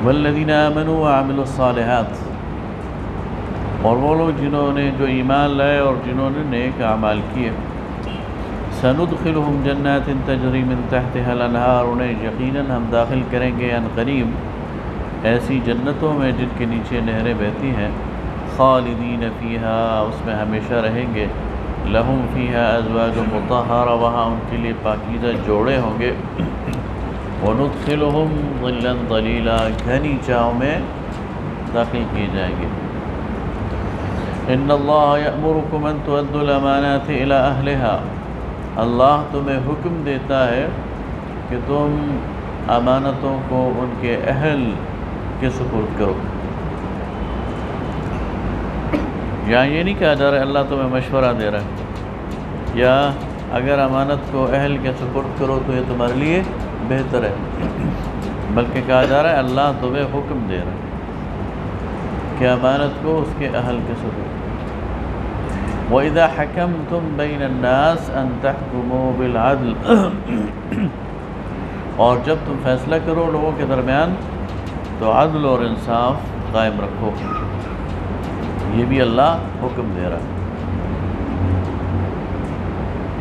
والذین آمنوا وعملوا الصالحات، اور وہ لوگ جنہوں نے جو ایمان لائے اور جنہوں نے نیک اعمال کیے، سندخلہم جنات تجری من تحتها الانہار، انہیں یقیناً ہم داخل کریں گے عن قریب ایسی جنتوں میں جن کے نیچے نہریں بہتی ہیں، خالدین فیہا، اس میں ہمیشہ رہیں گے، لہم فیہا ازواج مطہرہ، وہاں ان کے لیے پاکیزہ جوڑے ہوں گے، وندخلہم ظلا ظلیلا، گھنی چھاؤں میں داخل کیے جائیں گے۔ ان اللہ یأمرکم ان تؤدوا الامانات الی اہلہا، اللہ تمہیں حکم دیتا ہے کہ تم امانتوں کو ان کے اہل کے سپرد کرو۔ یہاں یہ نہیں کہا جا رہا ہے اللہ تمہیں مشورہ دے رہا ہے، یا اگر امانت کو اہل کے سپرد کرو تو یہ تمہارے لیے بہتر ہے، بلکہ کہا جا رہا ہے اللہ تمہیں حکم دے رہا ہے کہ امانت کو اس کے اہل کے سپرد۔ وَإِذَا حَكَمْتُمْ بَيْنَ النَّاسِ أَن تَحْكُمُوا بِالْعَدْلِ، اور جب تم فیصلہ کرو لوگوں کے درمیان تو عدل اور انصاف قائم رکھو، یہ بھی اللہ حکم دے رہا ہے۔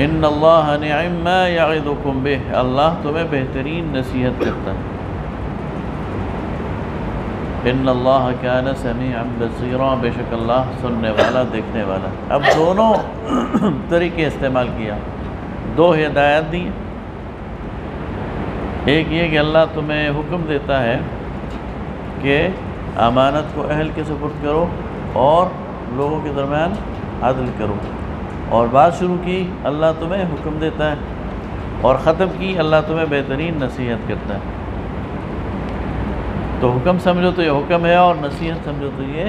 ان اللہ نعم ما یعظکم بہ، اللہ تمہیں بہترین نصیحت کرتا ہے۔ ان اللہ کان سمیعا بصیرا، بے شک اللہ سننے والا دیکھنے والا۔ اب دونوں طریقے استعمال کیا، دو ہدایات دی، ایک یہ کہ اللہ تمہیں حکم دیتا ہے کہ امانت کو اہل کے سپرد کرو اور لوگوں کے درمیان عدل کرو، اور بات شروع کی اللہ تمہیں حکم دیتا ہے، اور ختم کی اللہ تمہیں بہترین نصیحت کرتا ہے۔ تو حکم سمجھو تو یہ حکم ہے، اور نصیحت سمجھو تو یہ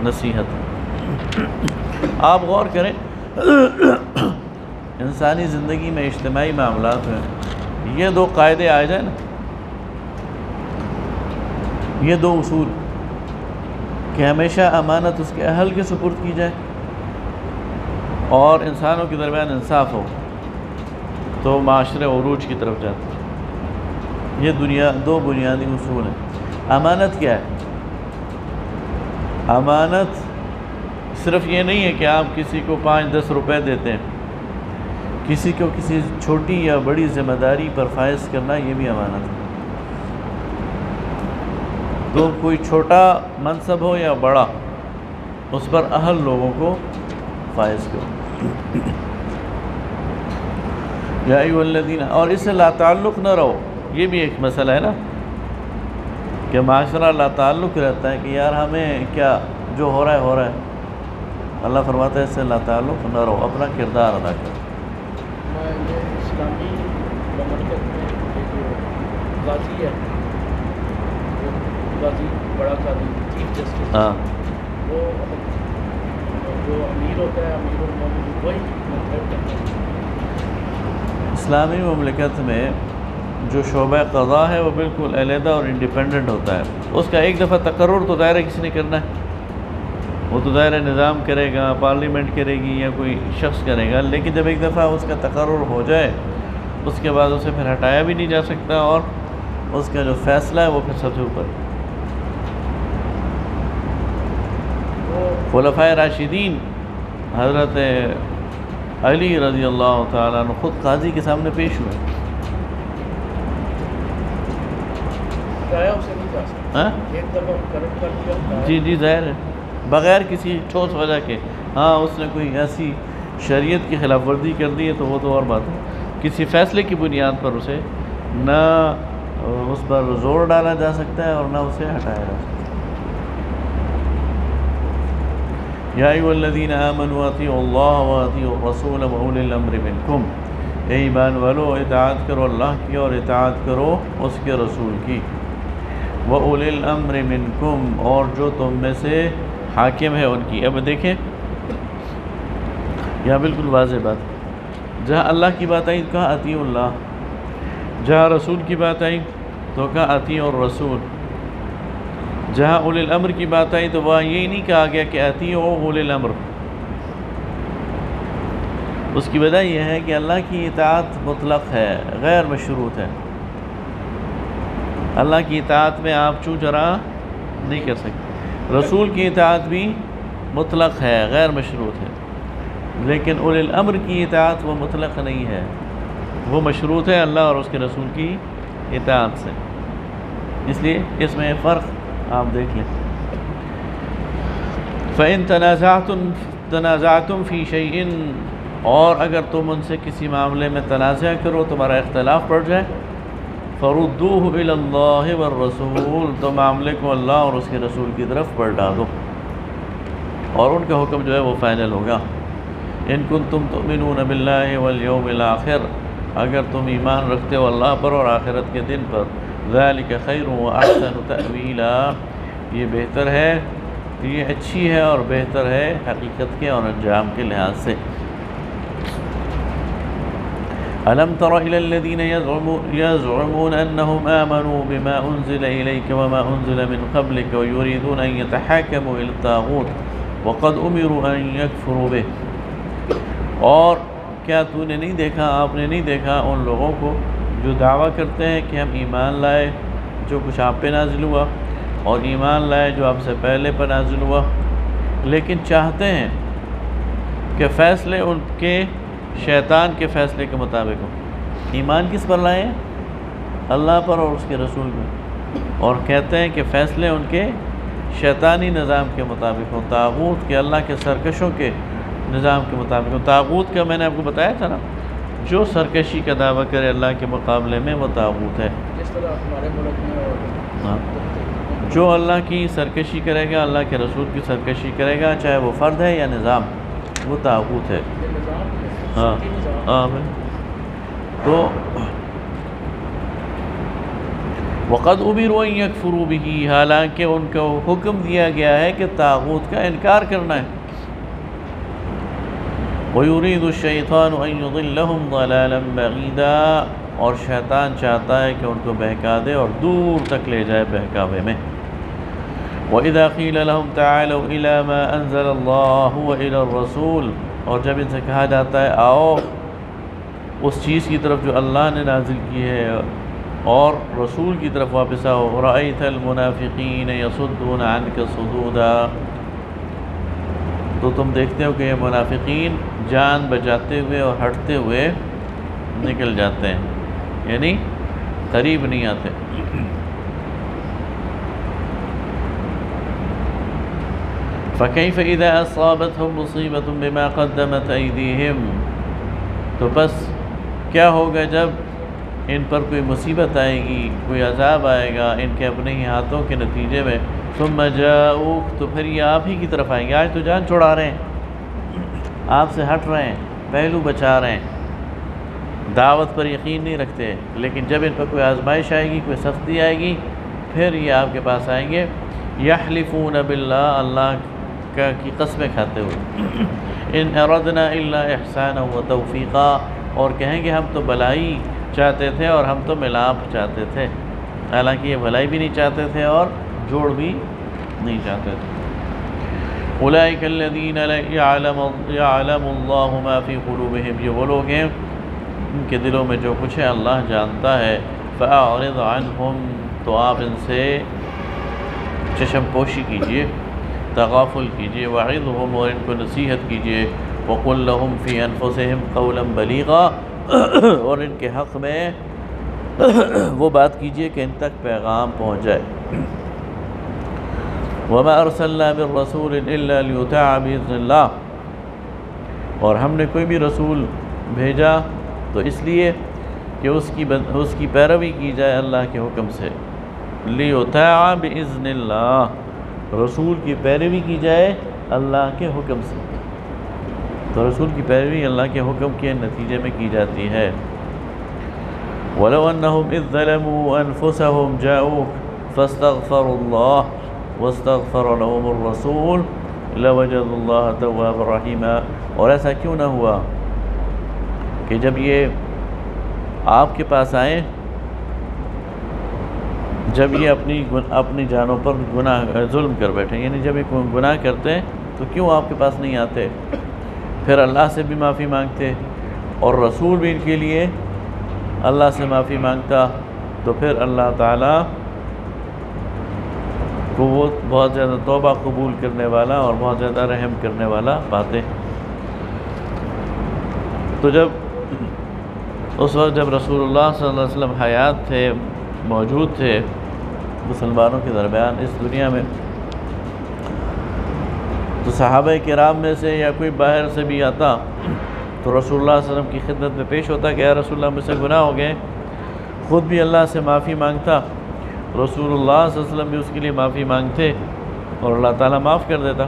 نصیحت ہے۔ آپ غور کریں، انسانی زندگی میں اجتماعی معاملات ہیں، یہ دو قاعدے آ جائیں نا، یہ دو اصول کہ ہمیشہ امانت اس کے اہل کے سپرد کی جائے اور انسانوں کے درمیان انصاف ہو، تو معاشرے عروج کی طرف جاتا ہے۔ یہ دو بنیادی اصول ہیں۔ امانت کیا ہے؟ امانت صرف یہ نہیں ہے کہ آپ کسی کو 5-10 روپے دیتے ہیں، کسی کو کسی چھوٹی یا بڑی ذمہ داری پر فائز کرنا، یہ بھی امانت ہے۔ تو کوئی چھوٹا منصب ہو یا بڑا، اس پر اہل لوگوں کو فائز کرو۔ یا ایھا الذین، اور اس سے لا تعلق نہ رہو، یہ بھی ایک مسئلہ ہے نا کہ معاشرہ لا تعلق رہتا ہے کہ یار ہمیں کیا، جو ہو رہا ہے اللہ فرماتا ہے اس سے لا تعلق نہ رہو، اپنا کردار ادا کرو۔ یہ اسلامی مملکت میں یہ جو قاضی ہے، قاضی بڑا قاضی چیف جسٹس، ہاں، وہ جو امیر ہوتا ہے، امیر المومنین، وہی مطلب کرتا ہے۔ اسلامی مملکت میں جو شعبہ قضاء ہے وہ بالکل علیحدہ اور انڈیپینڈنٹ ہوتا ہے، اس کا ایک دفعہ تقرر تو دائرہ کسی نے کرنا ہے، وہ تو دائرہ نظام کرے گا، پارلیمنٹ کرے گی یا کوئی شخص کرے گا، لیکن جب ایک دفعہ اس کا تقرر ہو جائے اس کے بعد اسے پھر ہٹایا بھی نہیں جا سکتا، اور اس کا جو فیصلہ ہے وہ پھر سب سے اوپر۔ خلفائے راشدین حضرت علی رضی اللہ تعالیٰ عنہ خود قاضی کے سامنے پیش ہوئے۔ اسے نہیں جا سکتا، ایک دفعہ کرم کر دیا، جی ظاہر ہے، بغیر کسی ٹھوس وجہ کے۔ ہاں اس نے کوئی ایسی شریعت کی خلاف ورزی کر دی ہے تو وہ تو اور بات ہے، کسی فیصلے کی بنیاد پر اسے نہ اس پر زور ڈالا جا سکتا ہے اور نہ اسے ہٹایا جا سکتا ہے۔ یا ایھا الذین آمنوا اطیعوا اللہ واطیعوا الرسول واولی الامر منکم، اے ایمان والو اطاعت کرو اللہ کی اور اطاعت کرو اس کے رسول کی، وَأُولِي الْأَمْرِ مِنْكُمْ، اور جو تم میں سے حاکم ہے ان کی۔ اب دیکھیں یہاں بالکل واضح بات، جہاں اللہ کی بات آئی تو کہا اطیعوا اللہ، جہاں رسول کی بات آئی تو کہا اطیعوا الرسول، جہاں اولی الامر کی بات آئی تو وہاں یہی نہیں کہا گیا کہ اطیعوا اولی الامر۔ اس کی وجہ یہ ہے کہ اللہ کی اطاعت مطلق ہے، غیر مشروط ہے، اللہ کی اطاعت میں آپ چوں چرا نہیں کر سکتے. رسول کی اطاعت بھی مطلق ہے، غیر مشروط ہے، لیکن اولی الامر کی اطاعت وہ مطلق نہیں ہے، وہ مشروط ہے اللہ اور اس کے رسول کی اطاعت سے. اس لیے اس میں فرق آپ دیکھ لیں. فَإِن تَنَازَعْتُمْ فِي شَيْءٍ، اور اگر تم ان سے کسی معاملے میں تنازع کرو، تمہارا اختلاف پڑ جائے، فَرُدُّوهُ إِلَى اللَّهِ وَالرَّسُولِ، تو معاملے کو اللہ اور اس کے رسول کی طرف پلٹا دو اور ان کا حکم جو ہے وہ فائنل ہوگا. إِن كُنتُمْ تُؤْمِنُونَ بِاللَّهِ وَالْيَوْمِ الْآخِرِ، اگر تم ایمان رکھتے ہو اللہ پر اور آخرت کے دن پر، ذَلِكَ خَيْرٌ وَأَحْسَنُ تَأْوِيلًا، یہ بہتر ہے، یہ اچھی ہے اور بہتر ہے حقیقت کے اور انجام کے لحاظ سے. أَلَمْ تَرَ إِلَى الَّذِينَ يَزْعُمُونَ أَنَّهُمْ آمَنُوا بِمَا أُنزِلَ إِلَيْكَ وَمَا أُنزِلَ مِنْ قَبْلِكَ وَيُرِيدُونَ أَن يَتَحَاكَمُوا إِلَى الطَّاغُوتِ وَقَدْ أُمِرُوا أَن يَكْفُرُوا بِهِ. اور کیا تو نے نہیں دیکھا، آپ نے نہیں دیکھا ان لوگوں کو جو دعویٰ کرتے ہیں کہ ہم ایمان لائے جو کچھ آپ پہ نازل ہوا، اور ایمان لائے جو آپ سے پہلے پر نازل ہوا، لیکن چاہتے ہیں کہ فیصلے ان کے شیطان کے فیصلے کے مطابق ہو. ایمان کس پر لائے ہیں؟ اللہ پر اور اس کے رسول پر، اور کہتے ہیں کہ فیصلے ان کے شیطانی نظام کے مطابق ہو، طاغوت کے، اللہ کے سرکشوں کے نظام کے مطابق ہو. طاغوت کا میں نے آپ کو بتایا تھا نا، جو سرکشی کا دعویٰ کرے اللہ کے مقابلے میں وہ طاغوت ہے. جس طرح ہمارے ملک میں اور ہاں، جو اللہ کی سرکشی کرے گا، اللہ کے رسول کی سرکشی کرے گا، چاہے وہ فرد ہے یا نظام، وہ طاغوت ہے. یہ نظام ہاں سلطنتی نظام ہاں. تو وقد امروا ان یکفروا به، حالانکہ ان کو حکم دیا گیا ہے کہ طاغوت کا انکار کرنا ہے. وَيُرِيدُ الشَّيْطَانُ أَن يُضِلَّهُمْ ضَلَالًا بَعِيدًا، اور شیطان چاہتا ہے کہ ان کو بہکا دے اور دور تک لے جائے بہکاوے میں. وَإِذَا قِيلَ لَهُمْ تَعَالَوْا إِلَى مَا أَنزَلَ اللَّهُ وَإِلَى الرَّسُولِ، اور جب ان سے کہا جاتا ہے آؤ اس چیز کی طرف جو اللہ نے نازل کی ہے اور رسول کی طرف واپس آؤ، رَأَيْتَ الْمُنَافِقِينَ يَصُدُّونَ عَنْكَ صُدُودًا، تو تم دیکھتے ہو کہ یہ منافقین جان بچاتے ہوئے اور ہٹتے ہوئے نکل جاتے ہیں، یعنی قریب نہیں آتے. فَكَيْفَ إِذَا أَصَابَتْهُمْ مُصِيبَةٌ بِمَا قَدَّمَتْ أَيْدِيهِمْ، تو بس کیا ہوگا جب ان پر کوئی مصیبت آئے گی، کوئی عذاب آئے گا ان کے اپنے ہی ہاتھوں کے نتیجے میں. ثُمَّ جَاءُوكَ، تو پھر یہ آپ ہی کی طرف آئیں گے. آج تو جان چھڑا رہے ہیں، آپ سے ہٹ رہے ہیں، پہلو بچا رہے ہیں، دعوت پر یقین نہیں رکھتے، لیکن جب ان پر کوئی آزمائش آئے گی، کوئی سختی آئے گی، پھر یہ آپ کے پاس آئیں گے. يَحْلِفُونَ بِاللَّهِ، اللہ کی قسمیں کھاتے ہوئے. إِنْ أَرَدْنَا إِلَّا إِحْسَانًا وَتَوْفِيقًا، اور کہیں گے ہم تو بھلائی چاہتے تھے اور ہم تو ملاپ چاہتے تھے، حالانکہ یہ بھلائی بھی نہیں چاہتے تھے اور جوڑ بھی نہیں چاہتے تھے. أُولَئِكَ الَّذِينَ يَعْلَمُ اللَّهُ مَا فِي قُلُوبِهِمْ، یہ وہ لوگ ہیں ان کے دلوں میں جو کچھ ہے اللہ جانتا ہے. فَأَعْرِضْ عَنْهُمْ، تو آپ ان سے چشم پوشی کیجئے، تغافل کیجئے. وَعِظْهُمْ، اور ان کو نصیحت کیجئے. وَقُلْ لَهُمْ فِي أَنفُسِهِمْ قَوْلًا بَلِيغًا، اور ان کے حق میں وہ بات کیجئے کہ ان تک پیغام پہنچ جائے. وَمَا أَرْسَلْنَا مِن رَّسُولٍ إِلَّا لِيُطَاعَ بِإِذْنِ اللَّهِ، اور ہم نے کوئی بھی رسول بھیجا تو اس لیے کہ اس کی پیروی کی جائے اللہ کے حکم سے. لِيُطَاعَ بِإِذْنِ اللَّهِ، رسول کی پیروی کی جائے اللہ کے حکم سے. تو رسول کی پیروی اللہ کے حکم کے نتیجے میں کی جاتی ہے. وَلَوْ أَنَّهُمْ إِذْ ظَلَمُوا أَنفُسَهُمْ جَاءُوكَ فَاسْتَغْفَرُوا اللَّهَ وَاسْتَغْفَرَ لَهُمُ الرَّسُولُ لَوَجَدُوا اللَّهَ تَوَّابًا رَحِيمًا، اور ایسا کیوں نہ ہوا کہ جب یہ آپ کے پاس آئیں، جب یہ اپنی جانوں پر ظلم کر بیٹھیں، یعنی جب یہ گناہ کرتے ہیں تو کیوں آپ کے پاس نہیں آتے، پھر اللہ سے بھی معافی مانگتے اور رسول بھی ان کے لیے اللہ سے معافی مانگتا، تو پھر اللہ تعالیٰ کو وہ بہت زیادہ توبہ قبول کرنے والا اور بہت زیادہ رحم کرنے والا پاتے ہیں۔ تو اس وقت جب رسول اللہ صلی اللہ علیہ وسلم حیات تھے، موجود تھے مسلمانوں کے درمیان اس دنیا میں، تو صحابہ کرام میں سے یا کوئی باہر سے بھی آتا تو رسول اللہ صلی اللہ علیہ وسلم کی خدمت میں پیش ہوتا کہ یا رسول اللہ مجھ سے گناہ ہو گئے، خود بھی اللہ سے معافی مانگتا، رسول اللہ صلی اللہ علیہ وسلم بھی اس کے لیے معافی مانگتے اور اللہ تعالیٰ معاف کر دیتا۔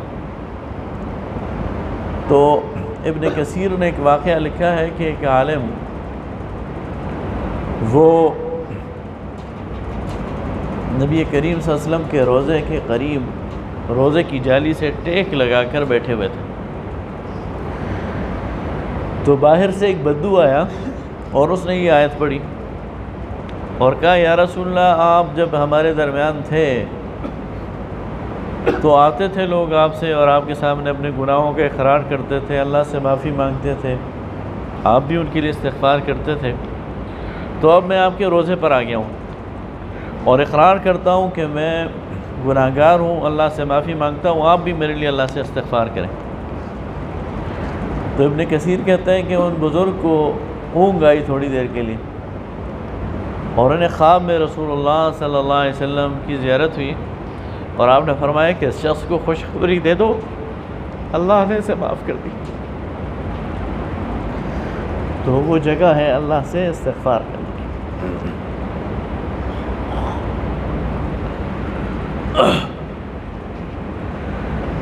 تو ابن کثیر نے ایک واقعہ لکھا ہے کہ ایک عالم وہ نبی کریم صلی اللہ علیہ وسلم کے روضے کے قریب روضے کی جالی سے ٹیک لگا کر بیٹھے ہوئے تھے، تو باہر سے ایک بدو آیا اور اس نے یہ آیت پڑھی اور کہا یا رسول اللہ آپ جب ہمارے درمیان تھے تو آتے تھے لوگ آپ سے اور آپ کے سامنے اپنے گناہوں کا اقرار کرتے تھے، اللہ سے معافی مانگتے تھے، آپ بھی ان کے لیے استغفار کرتے تھے، تو اب میں آپ کے روضے پر آ گیا ہوں اور اقرار کرتا ہوں کہ میں گناہگار ہوں، اللہ سے معافی مانگتا ہوں، آپ بھی میرے لیے اللہ سے استغفار کریں۔ تو ابن کثیر کہتے ہیں کہ ان بزرگ کو اونگ آئی تھوڑی دیر کے لیے اور انہیں خواب میں رسول اللہ صلی اللہ علیہ وسلم کی زیارت ہوئی اور آپ نے فرمایا کہ اس شخص کو خوشخبری دے دو اللہ نے اسے معاف کر دی۔ تو وہ جگہ ہے اللہ سے استغفار کرنے کی۔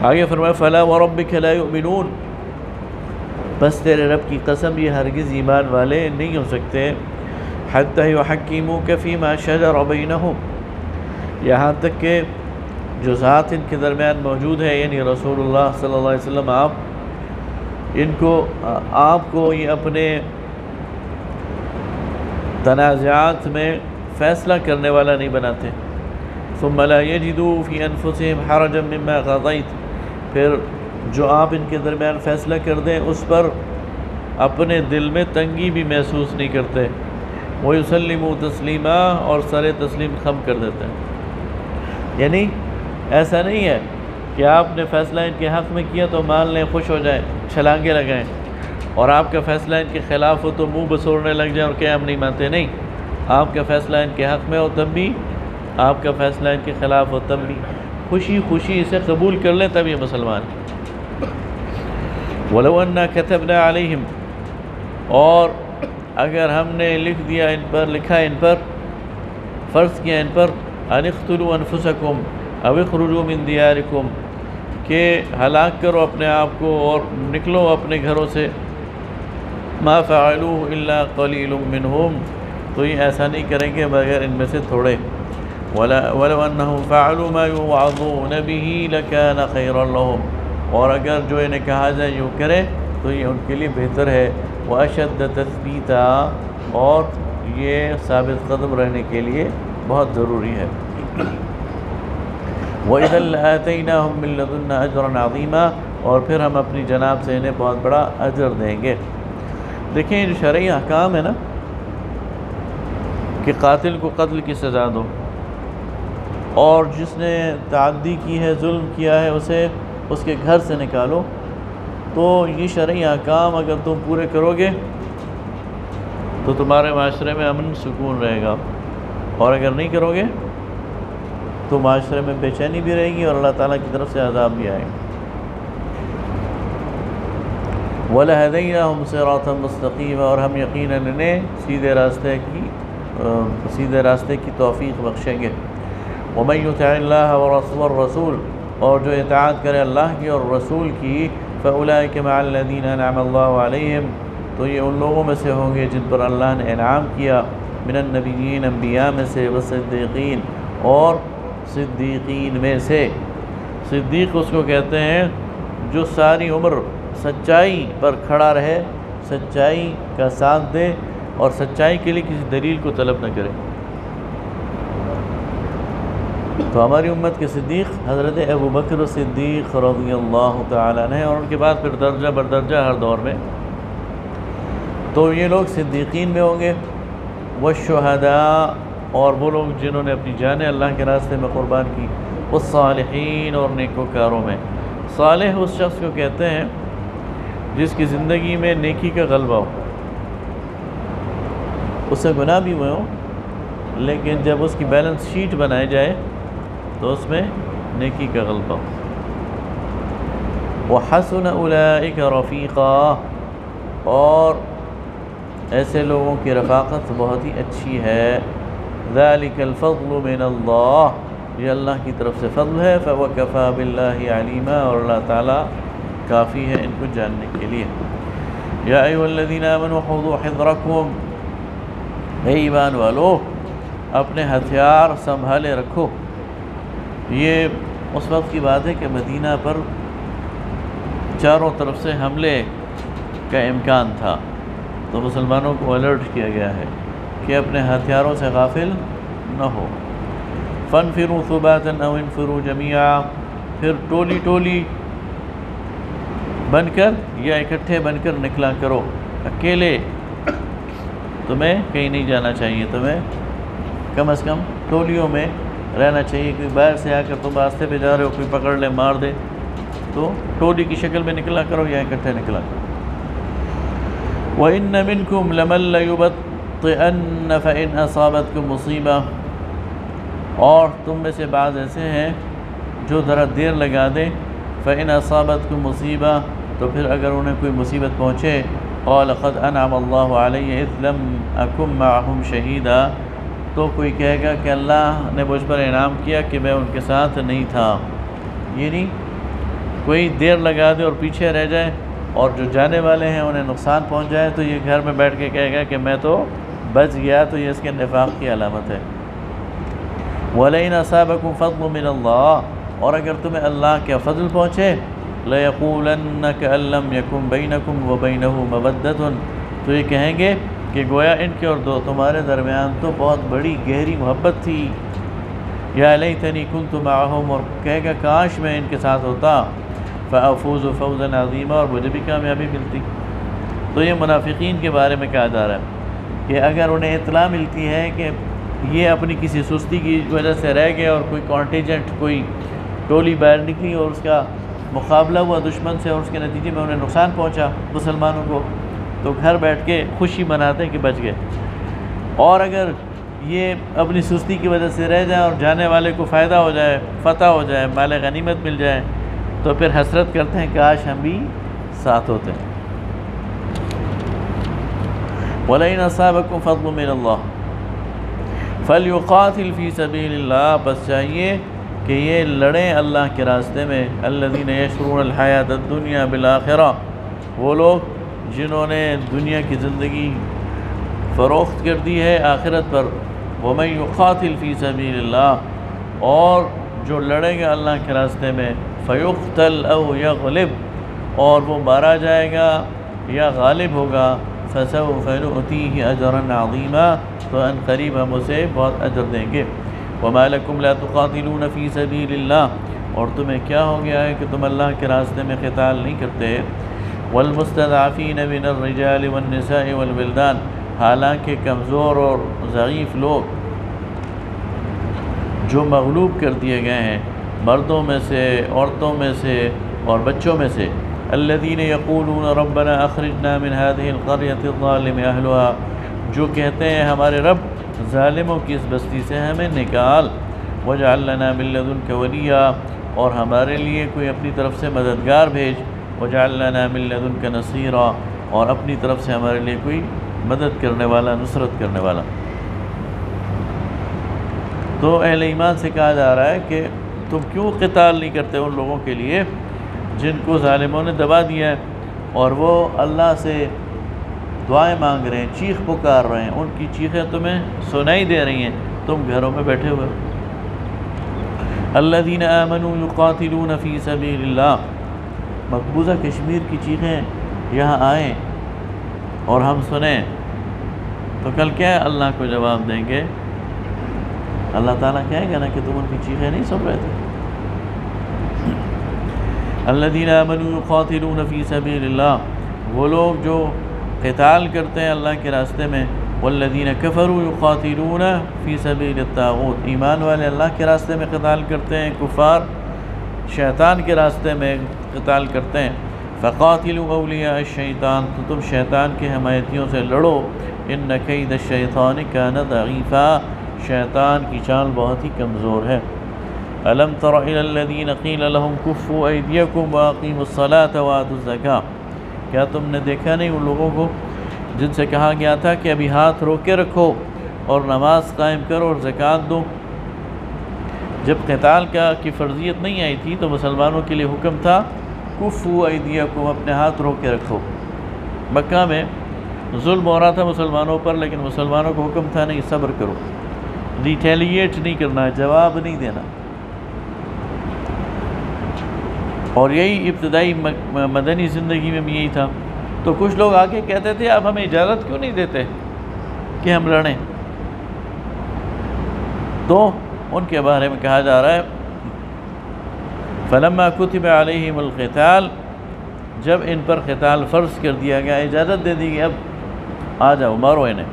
آگے فرمایا فَلَا وَرَبِّكَ لَا يُؤْمِنُونَ، بس تیرے رب کی قسم یہ ہرگز ایمان والے نہیں ہو سکتے، حَتَّى يُحَكِّمُوكَ فِي مَا شَجَرَ بَيْنَهُمْ، یہاں تک کہ جو ذات ان کے درمیان موجود ہے یعنی رسول اللہ صلی اللہ علیہ وسلم آپ کو یہ اپنے تنازعات میں فیصلہ کرنے والا نہیں بناتے۔ ثم لا يجدوا في انفسهم حرجا مما قضيت، پھر جو آپ ان کے درمیان فیصلہ کر دیں اس پر اپنے دل میں تنگی بھی محسوس نہیں کرتے، وَيُسَلِّمُوا تَسْلِيمًا، اور سر تسلیم خم کر دیتے ہیں۔ یعنی ایسا نہیں ہے کہ آپ نے فیصلہ ان کے حق میں کیا تو مان لیں، خوش ہو جائیں، چھلانگے لگائیں، اور آپ کا فیصلہ ان کے خلاف ہو تو منہ بسورنے لگ جائیں اور کہ ہم نہیں مانتے۔ نہیں، آپ کا فیصلہ ان کے حق میں ہو تب بھی، آپ کا فیصلہ ان کے خلاف ہو تب بھی خوشی خوشی اسے قبول کر لیں، تب یہ مسلمان۔ وَلَوْ أَنَّا كَتَبْنَا عَلَيْهِمْ، اور اگر ہم نے لکھ دیا ان پر، لکھا ان پر، فرض کیا ان پر، أَنِ اقْتُلُوا أَنفُسَكُمْ أَوْ اخْرُجُوا مِنْ دِيَارِكُمْ، کہ ہلاک کرو اپنے آپ کو اور نکلو اپنے گھروں سے، مَا فَعَلُوهُ إِلَّا قَلِيلٌ مِّنْهُمْ، تو یہ ایسا نہیں کریں گے مگر ان میں سے تھوڑے۔ وَلَوْ أَنَّهُمْ فَعَلُوا مَا يُوعَظُونَ بِهِ لَكَانَ خَيْرًا لَهُمْ، اور اگر جو انہیں کہا جائے یوں کرے تو یہ ان کے لیے بہتر ہے، وَأَشَدَّ تَثْبِيتًا، اور یہ ثابت قدم رہنے کے لیے بہت ضروری ہے۔ وَإِذًا لَآتَيْنَاهُمْ مِن لَّدُنَّا أَجْرًا عَظِيمًا، اور پھر ہم اپنی جناب سے انہیں بہت بڑا اجر دیں گے۔ دیکھیں جو شرعی احکام ہے نا کہ قاتل کو قتل کی سزا دو، اور جس نے تعدی کی ہے، ظلم کیا ہے، اسے اس کے گھر سے نکالو، تو یہ شرعی احکام اگر تم پورے کرو گے تو تمہارے معاشرے میں امن سکون رہے گا، اور اگر نہیں کرو گے تو معاشرے میں بے چینی بھی رہے گی اور اللہ تعالیٰ کی طرف سے عذاب بھی آئے گا۔ وَلَهَدَيْنَاهُمْ صِرَاطًا مُسْتَقِيمًا، اور ہم یقیناً انہیں سیدھے راستے کی توفیق بخشیں گے۔ وَمَن يُطِعِ اللَّهَ وَالرَّسُولَ، اور جو اطاعت کرے اللہ کی اور رسول کی، فَأُولَٰئِكَ مَعَ الَّذِينَ أَنْعَمَ اللَّهُ عَلَيْهِمْ، تو یہ ان لوگوں میں سے ہوں گے جن پر اللہ نے انعام کیا، من النبیین، انبیاء میں سے، والصدیقین، اور صدیقین میں سے۔ صدیق اس کو کہتے ہیں جو ساری عمر سچائی پر کھڑا رہے، سچائی کا ساتھ دے اور سچائی کے لیے کسی دلیل کو طلب نہ کرے۔ تو ہماری امت کے صدیق حضرت ابو بکر صدیق رضی اللہ تعالیٰ عنہ، اور ان کے بعد پھر درجہ بردرجہ ہر دور میں، تو یہ لوگ صدیقین میں ہوں گے، والشہداء، اور وہ لوگ جنہوں نے اپنی جانیں اللہ کے راستے میں قربان کی، والصالحین اور نیکوکاروں میں۔ صالح اس شخص کو کہتے ہیں جس کی زندگی میں نیکی کا غلبہ ہو، اس سے گناہ بھی ہوئے ہوں لیکن جب اس کی بیلنس شیٹ بنائی جائے تو اس میں نیکی کا غلبہ ہو۔ وحسن اولئک رفیقا، اور ایسے لوگوں کی رفاقت بہت ہی اچھی ہے۔ ذالک الفضل من اللہ، یہ اللہ کی طرف سے فضل ہے۔ فوکفی باللہ علیما، اور اللہ تعالیٰ کافی ہے ان کو جاننے کے لیے۔ یا ایھا الذین آمنوا خذوا حذرکم، اے ایمان والو اپنے ہتھیار سنبھالے رکھو۔ یہ اس وقت کی بات ہے کہ مدینہ پر چاروں طرف سے حملے کا امکان تھا، تو مسلمانوں کو الرٹ کیا گیا ہے کہ اپنے ہتھیاروں سے غافل نہ ہو۔ فانفروا ثباتا او انفروا جميعا، پھر ٹولی ٹولی بن کر یا اکٹھے بن کر نکلا کرو۔ اکیلے تمہیں کہیں نہیں جانا چاہیے، تمہیں کم از کم ٹولیوں میں رہنا چاہیے۔ کوئی باہر سے آ کر تم راستے پہ جا رہے ہو، کوئی پکڑ لے مار دے، تو ٹولی کی شکل میں نکلا کرو یا اکٹھے نکلا کرو۔ وَإِنَّ مِنْكُمْ لَمَن لَّيُبَطِّئَنَّ فَإِنْ أَصَابَتْكُمْ مُصِيبَةٌ، اور تم میں سے بعض ایسے ہیں جو ذرا دیر لگا دیں۔ فَإِنْ أَصَابَتْكُمْ مُصِيبَةٌ، تو پھر اگر انہیں کوئی مصیبت پہنچے، قَالَ قَدْ أَنْعَمَ اللَّهُ عَلَيَّ إِذْ لَمْ أَكُنْ مَعَهُمْ شَهِيدًا، تو کوئی کہے گا کہ اللہ نے مجھ پر انعام کیا کہ میں ان کے ساتھ نہیں تھا۔ یعنی کوئی دیر لگا دے اور پیچھے رہ جائے اور جو جانے والے ہیں انہیں نقصان پہنچ جائے، تو یہ گھر میں بیٹھ کے کہے گا کہ میں تو بچ گیا، تو یہ اس کے نفاق کی علامت ہے۔ وَلَئِنْ أَصَابَكُمْ فَضْلٌ مِّنَ اللَّهِ، اور اگر تمہیں اللہ کا فضل پہنچے، لَيَقُولَنَّ كَأَن لَّمْ يَكُن بَيْنَكُمْ وَبَيْنَهُ مَوَدَّةٌ، تو یہ کہیں گے کہ گویا ان کے اور تمہارے درمیان تو بہت بڑی گہری محبت تھی۔ یا لیتنی کنت معہم، اور کہے گا کاش میں ان کے ساتھ ہوتا۔ فافوز فوزا عظیما، اور مجھے بھی کامیابی ملتی۔ تو یہ منافقین کے بارے میں کہا جا رہا ہے کہ اگر انہیں اطلاع ملتی ہے کہ یہ اپنی کسی سستی کی وجہ سے رہ گئے اور کوئی کانٹیجنٹ، کوئی ٹولی باہر نکلی اور اس کا مقابلہ ہوا دشمن سے اور اس کے نتیجے میں انہیں نقصان پہنچا مسلمانوں کو، تو گھر بیٹھ کے خوشی مناتے کہ بچ گئے۔ اور اگر یہ اپنی سستی کی وجہ سے رہ جائیں اور جانے والے کو فائدہ ہو جائے، فتح ہو جائے، مال غنیمت مل جائے، تو پھر حسرت کرتے ہیں کاش ہم بھی ساتھ ہوتے ہیں۔ وَلَئِنْ أَصَابَكُمْ فَضْلٌ مِّنَ اللَّهِ فَلْيُقَاتِلْ فِي سَبِيلِ اللَّهِ، بس چاہیے کہ یہ لڑیں اللہ کے راستے میں۔ الَّذِينَ يَشْرُونَ الْحَيَاةَ الدُّنْيَا بِالْآخِرَةِ، وہ لوگ جنہوں نے دنیا کی زندگی فروخت کر دی ہے آخرت پر۔ وَمَن يُقَاتِلْ فِي سَبِيلِ اللَّهِ، اور جو لڑے گا اللہ کے راستے میں، فَيُقْتَلْ أَوْ يَغْلِبْ، اور وہ مارا جائے گا یا غالب ہوگا، فَسَوْفَ نُؤْتِيهِ أَجْرًا عَظِيمًا، تو ان قریب ہم اسے بہت اجر دیں گے۔ وَمَا لَكُمْ لَا تُقَاتِلُونَ فِي سَبِيلِ اللَّهِ، اور تمہیں کیا ہو گیا ہے کہ تم اللہ کے راستے میں قتال نہیں کرتے۔ وَالْمُسْتَضْعَفِينَ مِنَ الرِّجَالِ وَالنِّسَاءِ وَالْوِلْدَانِ، حالانکہ کمزور اور ضعیف لوگ جو مغلوب کر دیے گئے ہیں، مردوں میں سے، عورتوں میں سے اور بچوں میں سے۔ الذین یقولون ربنا اخرجنا من هذه القرية الظالم اهلها، جو کہتے ہیں ہمارے رب ظالموں کی اس بستی سے ہمیں نکال۔ واجعل لنا من لدنك ولیا، اور ہمارے لیے کوئی اپنی طرف سے مددگار بھیج۔ واجعل لنا من لدنك نصیرا، اور اپنی طرف سے ہمارے لیے کوئی مدد کرنے والا، نصرت کرنے والا۔ تو اہل ایمان سے کہا جا رہا ہے کہ تم کیوں قتال نہیں کرتے ان لوگوں کے لیے جن کو ظالموں نے دبا دیا ہے، اور وہ اللہ سے دعائیں مانگ رہے ہیں، چیخ پکار رہے ہیں، ان کی چیخیں تمہیں سنائی دے رہی ہیں، تم گھروں میں بیٹھے ہوئے ہو۔ الذین آمنوا یقاتلون فی سبیل اللہ، مقبوضہ کشمیر کی چیخیں یہاں آئیں اور ہم سنیں تو کل کیا اللہ کو جواب دیں گے؟ اللہ تعالیٰ کہے گا نا کہ تم ان کی چیخیں نہیں سن رہے تھے۔ الذین آمنوا یقاتلون فی سبیل اللہ، وہ لوگ جو قتال کرتے ہیں اللہ کے راستے میں، والذین کفروا یقاتلون فی سبیل الطاغوت، ایمان والے اللہ کے راستے میں قتال کرتے ہیں، کفار شیطان کے راستے میں قتال کرتے ہیں۔ فقاتلوا اولیاء الشیطان، تو تم شیطان کے حمایتیوں سے لڑو، ان کید الشیطان کان ضعیفا، شیطان کی چال بہت ہی کمزور ہے۔ الم تر الی الذین قیل لهم کفوا ایدیکم واقیموا الصلاة وآتوا الزکاة، کیا تم نے دیکھا نہیں ان لوگوں کو جن سے کہا گیا تھا کہ ابھی ہاتھ روکے رکھو اور نماز قائم کرو اور زکوٰۃ دو؟ جب قتال کی فرضیت نہیں آئی تھی تو مسلمانوں کے لیے حکم تھا کفوا ایدیکم، اپنے ہاتھ روکے رکھو۔ مکہ میں ظلم ہو رہا تھا مسلمانوں پر، لیکن مسلمانوں کو حکم تھا نہیں، صبر کرو، ریٹیلیٹ نہیں کرنا، جواب نہیں دینا۔ اور یہی ابتدائی مدنی زندگی میں بھی یہی تھا۔ تو کچھ لوگ آگے کہتے تھے آپ ہمیں اجازت کیوں نہیں دیتے کہ ہم لڑیں؟ تو ان کے بارے میں کہا جا رہا ہے فلما کتب علیہم القتال، جب ان پر قتال فرض کر دیا گیا، اجازت دے دی گئی اب آ جاؤ مارو انہیں۔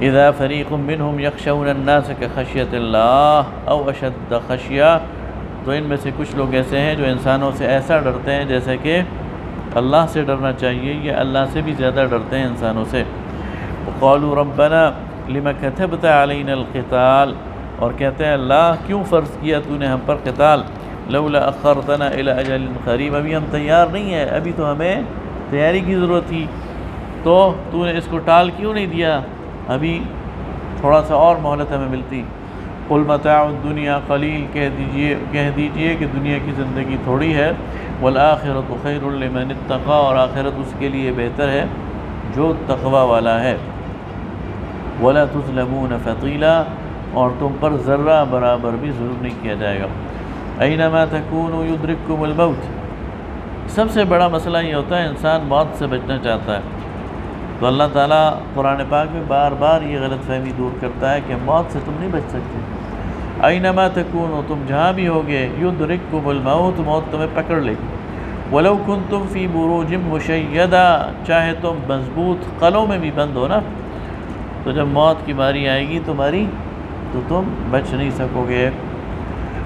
اذا فریق منہم یخشون الناس کخشیۃ اللہ او اشد خشیہ، تو ان میں سے کچھ لوگ ایسے ہیں جو انسانوں سے ایسا ڈرتے ہیں جیسے کہ اللہ سے ڈرنا چاہیے، یا اللہ سے بھی زیادہ ڈرتے ہیں انسانوں سے۔ وقالوا ربنا لما كتبت علینا القتال، اور کہتے ہیں اللہ کیوں فرض کیا تو نے ہم پر قتال، لولا اخرتنا الى اجل قریب، ابھی ہم تیار نہیں ہیں، ابھی تو ہمیں تیاری کی ضرورت تھی، تو نے اس کو ٹال کیوں نہیں دیا، ابھی تھوڑا سا اور مہلت ہمیں ملتی۔ قل متاع الدنیا قلیل، کہہ دیجئے کہ دنیا کی زندگی تھوڑی ہے، والآخرۃ خیر لمن اتقی، اور آخرت اس کے لیے بہتر ہے جو تقوی والا ہے۔ ولا تظلمون فتیلا، اور تم پر ذرہ برابر بھی ظلم نہیں کیا جائے گا۔ اینما تکونوا یدرککم الموت، سب سے بڑا مسئلہ یہ ہوتا ہے انسان موت سے بچنا چاہتا ہے، تو اللہ تعالیٰ قرآن پاک میں بار بار یہ غلط فہمی دور کرتا ہے کہ موت سے تم نہیں بچ سکتے۔ اینما تکونوا، تم جہاں بھی ہوگے، یدرککم الموت، موت تمہیں پکڑ لے گی۔ ولو کنتم فی بروج مشیدہ، چاہے تم مضبوط قلعوں میں بھی بند ہو نا، تو جب موت کی باری آئے گی تمہاری تو تم بچ نہیں سکو گے۔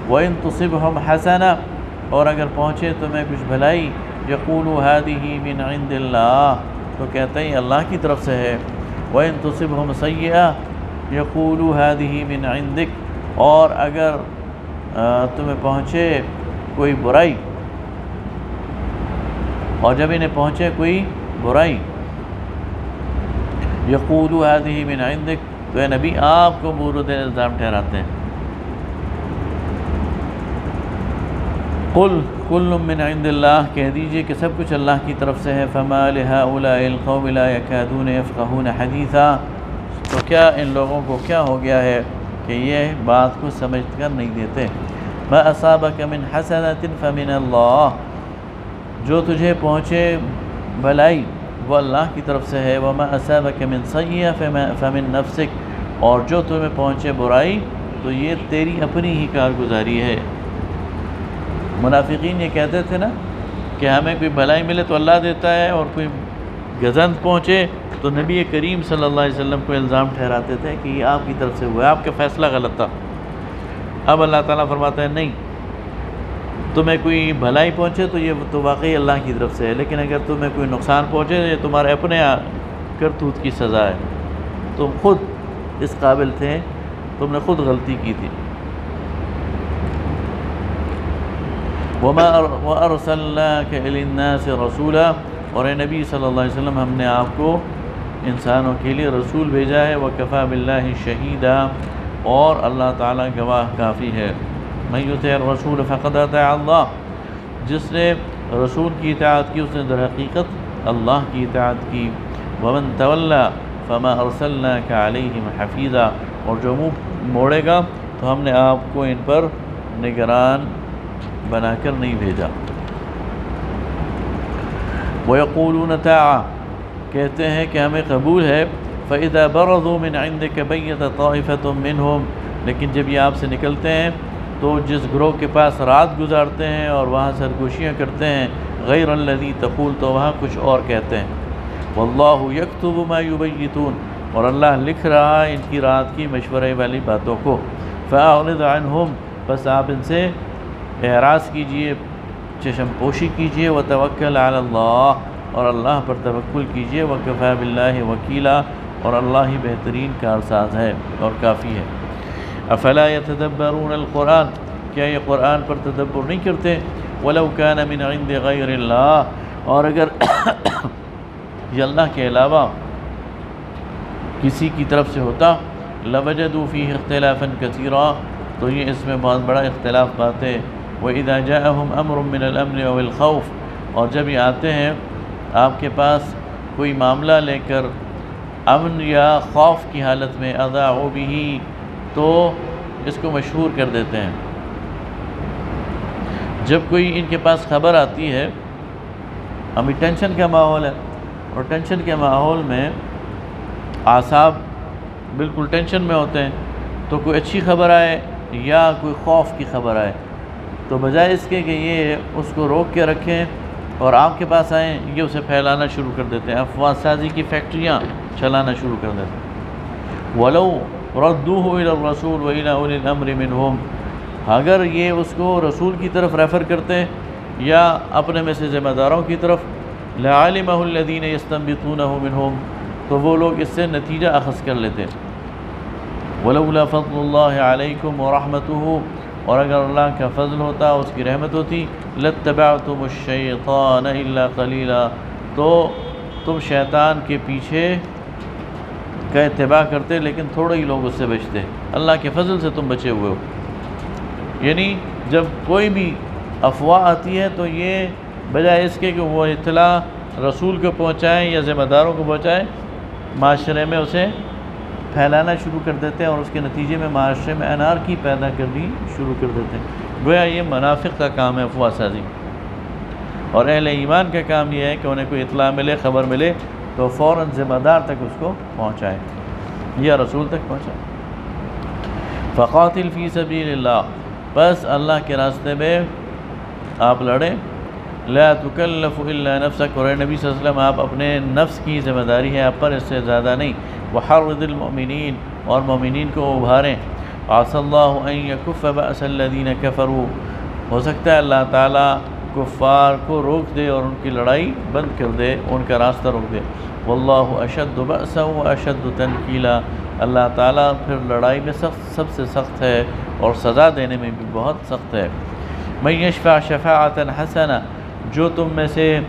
وَإِن تُصِبْهُمْ حَسَنَةٌ، اور اگر پہنچے تمہیں کچھ بھلائی، یقولوا هذه من عند اللہ، تو کہتے ہیں اللہ کی طرف سے ہے۔ وَإِن تُصِبْهُمْ سَيِّئَةٌ یقولوا هذه من عندک، اور اگر تمہیں پہنچے کوئی برائی، اور جب انہیں پہنچے کوئی برائی، یقولوا هذه من عندک، تو اے نبی آپ کو مورد الزام ٹھہراتے ہیں۔ قل کل من عند اللہ، کہہ دیجئے کہ سب کچھ اللہ کی طرف سے ہے۔ فما لهؤلاء القوم لا يكادون يفقهون حدیثا، تو کیا ان لوگوں کو کیا ہو گیا ہے کہ یہ بات کو سمجھ کر نہیں دیتے۔ ما اصابک من حسنۃ فمن اللہ، جو تجھے پہنچے بھلائی وہ اللہ کی طرف سے ہے۔ وما اصابک من سیئہ فمن نفسک، اور جو تمہیں پہنچے برائی تو یہ تیری اپنی ہی کارگزاری ہے۔ منافقین یہ کہتے تھے نا کہ ہمیں کوئی بھلائی ملے تو اللہ دیتا ہے، اور کوئی گزند پہنچے تو نبی کریم صلی اللہ علیہ وسلم کو الزام ٹھہراتے تھے کہ یہ آپ کی طرف سے ہوا ہے، آپ کا فیصلہ غلط تھا۔ اب اللہ تعالیٰ فرماتا ہے نہیں، تمہیں کوئی بھلائی پہنچے تو یہ تو واقعی اللہ کی طرف سے ہے، لیکن اگر تمہیں کوئی نقصان پہنچے تو یہ تمہارے اپنے کرتوت کی سزا ہے، تم خود اس قابل تھے، تم نے خود غلطی کی تھی۔ وَأَرْسَلْنَاكَ إِلَى النَّاسِ رَسُولًا، اور اے نبی صلی اللہ علیہ وسلم ہم نے آپ کو انسانوں کے لیے رسول بھیجا ہے۔ وَكَفَى بِاللَّهِ شَهِيدًا، اور اللہ تعالیٰ گواہ کافی ہے۔ مَن يُطِعِ الرَّسُولَ فَقَدْ أَطَاعَ اللَّهَ، جس نے رسول کی اطاعت کی اس نے در حقیقت اللہ کی اطاعت کی۔ وَمَن تَوَلَّى فَمَا أَرْسَلْنَاكَ عَلَيْهِمْ حَفِيظًا، اور جو منہ موڑے گا تو ہم نے آپ کو ان پر نگران بنا کر نہیں بھیجا۔ وَيَقُولُونَ طَاعَةٌ، کہتے ہیں کہ ہمیں قبول ہے۔ فَإِذَا بَرَزُوا مِنْ عِنْدِكَ بَيَّتَ طَائِفَةٌ مِّنْهُمْ، لیکن جب یہ آپ سے نکلتے ہیں تو جس گروہ کے پاس رات گزارتے ہیں اور وہاں سرگوشیاں کرتے ہیں، غیر الذی تقول، تو وہاں کچھ اور کہتے ہیں۔ وَاللَّهُ يَكْتُبُ مَا يُبَيِّتُونَ، اور اللہ لکھ رہا ہے ان کی رات کی مشورے والی باتوں کو. فَأَعْرِضْ عَنْهُمْ، بس آپ ان سے اعراض کیجئے، چشم پوشی کیجئے. وَتَوَكَّلْ عَلَى اللَّهِ، اور اللہ پر توکل کیجئے. وَكَفَى بِاللَّهِ وَكِيلًا، اور اللہ ہی بہترین کارساز ہے اور کافی ہے. افلا يتدبرون القرآن، کیا یہ قرآن پر تدبر نہیں کرتے؟ ولو كان من عند غیر اللہ، اور اگر یہ اللہ کے علاوہ کسی کی طرف سے ہوتا، لوجدوا فیہ اختلافا کثیرا، تو یہ اس میں بہت بڑا اختلاف باتیں. وَإِذَا جَاءَهُمْ أَمْرٌ مِّنَ الْأَمْنِ أَوِ الْخَوْفِ، اور جب یہ آتے ہیں آپ کے پاس کوئی معاملہ لے کر امن یا خوف کی حالت میں، اذاعوا بہ، تو اس کو مشہور کر دیتے ہیں. جب کوئی ان کے پاس خبر آتی ہے، ابھی ٹینشن کا ماحول ہے، اور ٹینشن کے ماحول میں اعصاب بالکل ٹینشن میں ہوتے ہیں، تو کوئی اچھی خبر آئے یا کوئی خوف کی خبر آئے، تو بجائے اس کے کہ یہ اس کو روک کے رکھیں اور آپ کے پاس آئیں، یہ اسے پھیلانا شروع کر دیتے ہیں، افواہ سازی کی فیکٹریاں چلانا شروع کر دیتے ہیں. وَلَوْ رَدُّوهُ إِلَى الرَّسُولِ وَإِلَى أُولِي الْأَمْرِ مِنْهُمْ، اگر یہ اس کو رسول کی طرف ریفر کرتے یا اپنے میں سے ذمہ داروں کی طرف، لَعَلِمَهُ الَّذِينَ يَسْتَنبِطُونَهُ مِنْهُمْ، تو وہ لوگ اس سے نتیجہ اخذ کر لیتے. وَلَوْلَا فَضْلُ اللَّهِ عَلَيْكُمْ وَرَحْمَتُهُ، اور اگر اللہ کا فضل ہوتا، اس کی رحمت ہوتی، لَاتَّبَعْتُمُ الشَّيْطَانَ إِلَّا قَلِيلًا، تو تم شیطان کے پیچھے کا اتباع کرتے، لیکن تھوڑے ہی لوگ اس سے بچتے. اللہ کے فضل سے تم بچے ہوئے ہو. یعنی جب کوئی بھی افواہ آتی ہے تو یہ بجائے اس کے کہ وہ اطلاع رسول کو پہنچائیں یا ذمہ داروں کو پہنچائیں، معاشرے میں اسے پھیلانا شروع کر دیتے ہیں، اور اس کے نتیجے میں معاشرے میں انارکی پیدا کرنی شروع کر دیتے ہیں. گویا یہ منافق کا کام ہے افواہ سازی، اور اہل ایمان کا کام یہ ہے کہ انہیں کوئی اطلاع ملے، خبر ملے تو فوراً ذمہ دار تک اس کو پہنچائیں یا رسول تک پہنچائیں. فقاتل فی سبیل اللہ، بس اللہ کے راستے میں آپ لڑیں. لا تکلف الا نفسک، اور نبی صلی اللہ علیہ وسلم آپ اپنے نفس کی ذمہ داری ہے آپ پر، اس سے زیادہ نہیں. وحرض المؤمنین، اور مومنین کو ابھاریں. عسى اللہ ان یکف بأس الذین کفروا، ہو سکتا ہے اللہ تعالیٰ کفار کو روک دے اور ان کی لڑائی بند کر دے، ان کا راستہ روک دے. واللہ اشد بأسا واشد تنکیلا، اللہ تعالیٰ پھر لڑائی میں سب سے سخت ہے اور سزا دینے میں بھی بہت سخت ہے. من یشفع شفاعۃ حسنہ، جو تم میں سے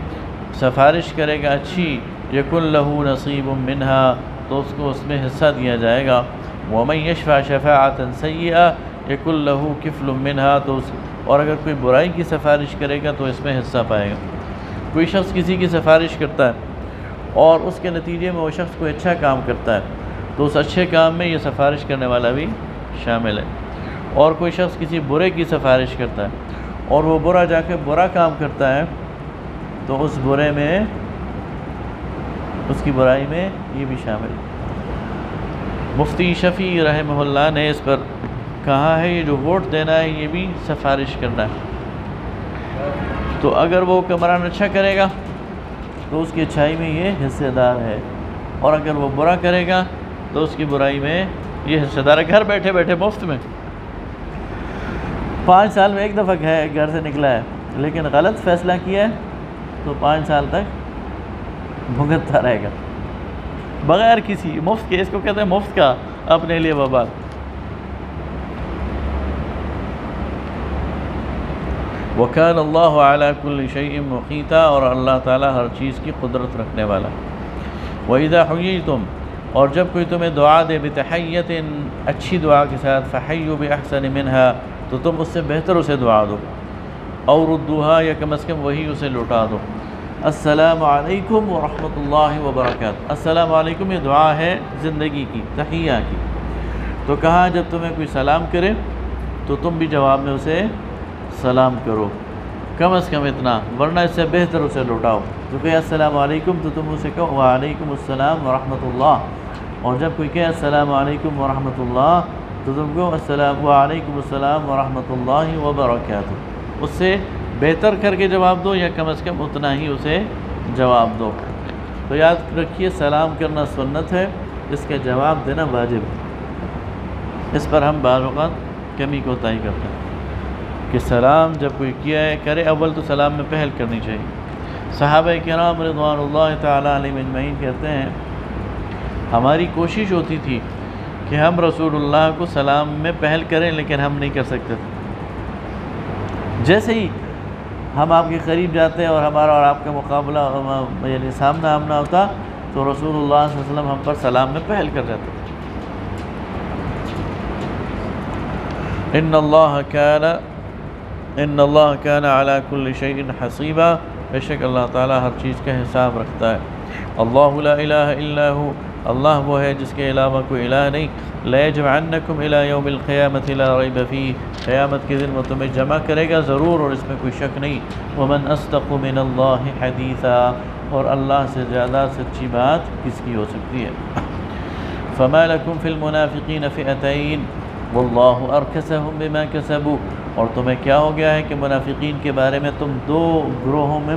سفارش کرے گا اچھی، یکن لہ نصیب منہا، تو اس کو اس میں حصہ دیا جائے گا. ومن یشفع شفاعۃ سیئہ یکن لہ کفل منہا، تو اور اگر کوئی برائی کی سفارش کرے گا تو اس میں حصہ پائے گا. کوئی شخص کسی کی سفارش کرتا ہے اور اس کے نتیجے میں وہ شخص کوئی اچھا کام کرتا ہے، تو اس اچھے کام میں یہ سفارش کرنے والا بھی شامل ہے. اور کوئی شخص کسی برے کی سفارش کرتا ہے اور وہ برا جا کے برا کام کرتا ہے، تو اس برے میں، اس کی برائی میں یہ بھی شامل ہے. مفتی شفیع رحمہ اللہ نے اس پر کہا ہے یہ جو ووٹ دینا ہے یہ بھی سفارش کرنا ہے. تو اگر وہ حکمران اچھا کرے گا تو اس کی اچھائی میں یہ حصے دار ہے، اور اگر وہ برا کرے گا تو اس کی برائی میں یہ حصے دار ہے. گھر بیٹھے بیٹھے مفت میں 5 سال میں ایک دفعہ گھر سے نکلا ہے، لیکن غلط فیصلہ کیا ہے تو 5 سال تک بھگتتا رہے گا بغیر کسی مفت کے. اس کو کہتے ہیں مفت کا اپنے لیے وبال. وَكَانَ اللَّهُ عَلَى كُلِّ شَيْءٍ مُقِيتًا، اور اللہ تعالیٰ ہر چیز کی قدرت رکھنے والا. وَإِذَا حُيِّيتُمْ، اور جب کوئی تمہیں دعا دے، بِتَحِيَّةٍ اچھی دعا کے ساتھ، فَحَيُّوا بِأَحْسَنِ مِنْهَا، تو تم اس سے بہتر اسے دعا دو. اور ردوها، یا کم از کم وہی اسے لوٹا دو. السلام علیکم ورحمۃ اللہ وبرکاتہ. السلام علیکم یہ دعا ہے زندگی کی، تحیہ کی. تو کہا جب تمہیں کوئی سلام کرے تو تم بھی جواب میں اسے سلام کرو، کم از کم اتنا، ورنہ اس سے بہتر اسے لوٹاؤ. تو کہ السلام علیکم تو تم اسے کہو وعلیکم السلام ورحمۃ اللہ. اور جب کوئی کہے السلام علیکم ورحمۃ اللہ تو تم کہو السلام وعلیکم السلام ورحمۃ اللہ وبرکاتہ. اس سے بہتر کر کے جواب دو یا کم از کم اتنا ہی اسے جواب دو. تو یاد رکھیے سلام کرنا سنت ہے، اس کا جواب دینا واجب ہے. اس پر ہم بعض اوقات کمی کوتاہی کرتے ہیں کہ سلام جب کوئی کیا ہے کرے، اول تو سلام میں پہل کرنی چاہیے. صحابہ کرام رضوان اللہ تعالیٰ علیہم اجمعین کہتے ہیں ہماری کوشش ہوتی تھی کہ ہم رسول اللہ کو سلام میں پہل کریں، لیکن ہم نہیں کر سکتے تھے. جیسے ہی ہم آپ کے قریب جاتے اور ہمارا اور آپ کا مقابلہ یعنی سامنا آمنا ہوتا تو رسول اللہ صلی اللہ علیہ وسلم ہم پر سلام میں پہل کر جاتے تھے. ان اللہ کان علی کل شیء حسیبا، بے شک اللہ تعالیٰ ہر چیز کا حساب رکھتا ہے. اللہ لا الہ الا ہو، اللہ وہ ہے جس کے علاوہ کوئی الہ نہیں. لیجمعنکم الی یوم القیامۃ لا ریب فیہ، قیامت کے دن وہ تمہیں جمع کرے گا ضرور اور اس میں کوئی شک نہیں. ومن اصدق من اللہ حدیثا، اور اللہ سے زیادہ سچی بات کس کی ہو سکتی ہے. فما لکم فی المنافقین فئتین واللہ ارکسہم بما کسبوا، اور تمہیں کیا ہو گیا ہے کہ منافقین کے بارے میں تم دو گروہوں میں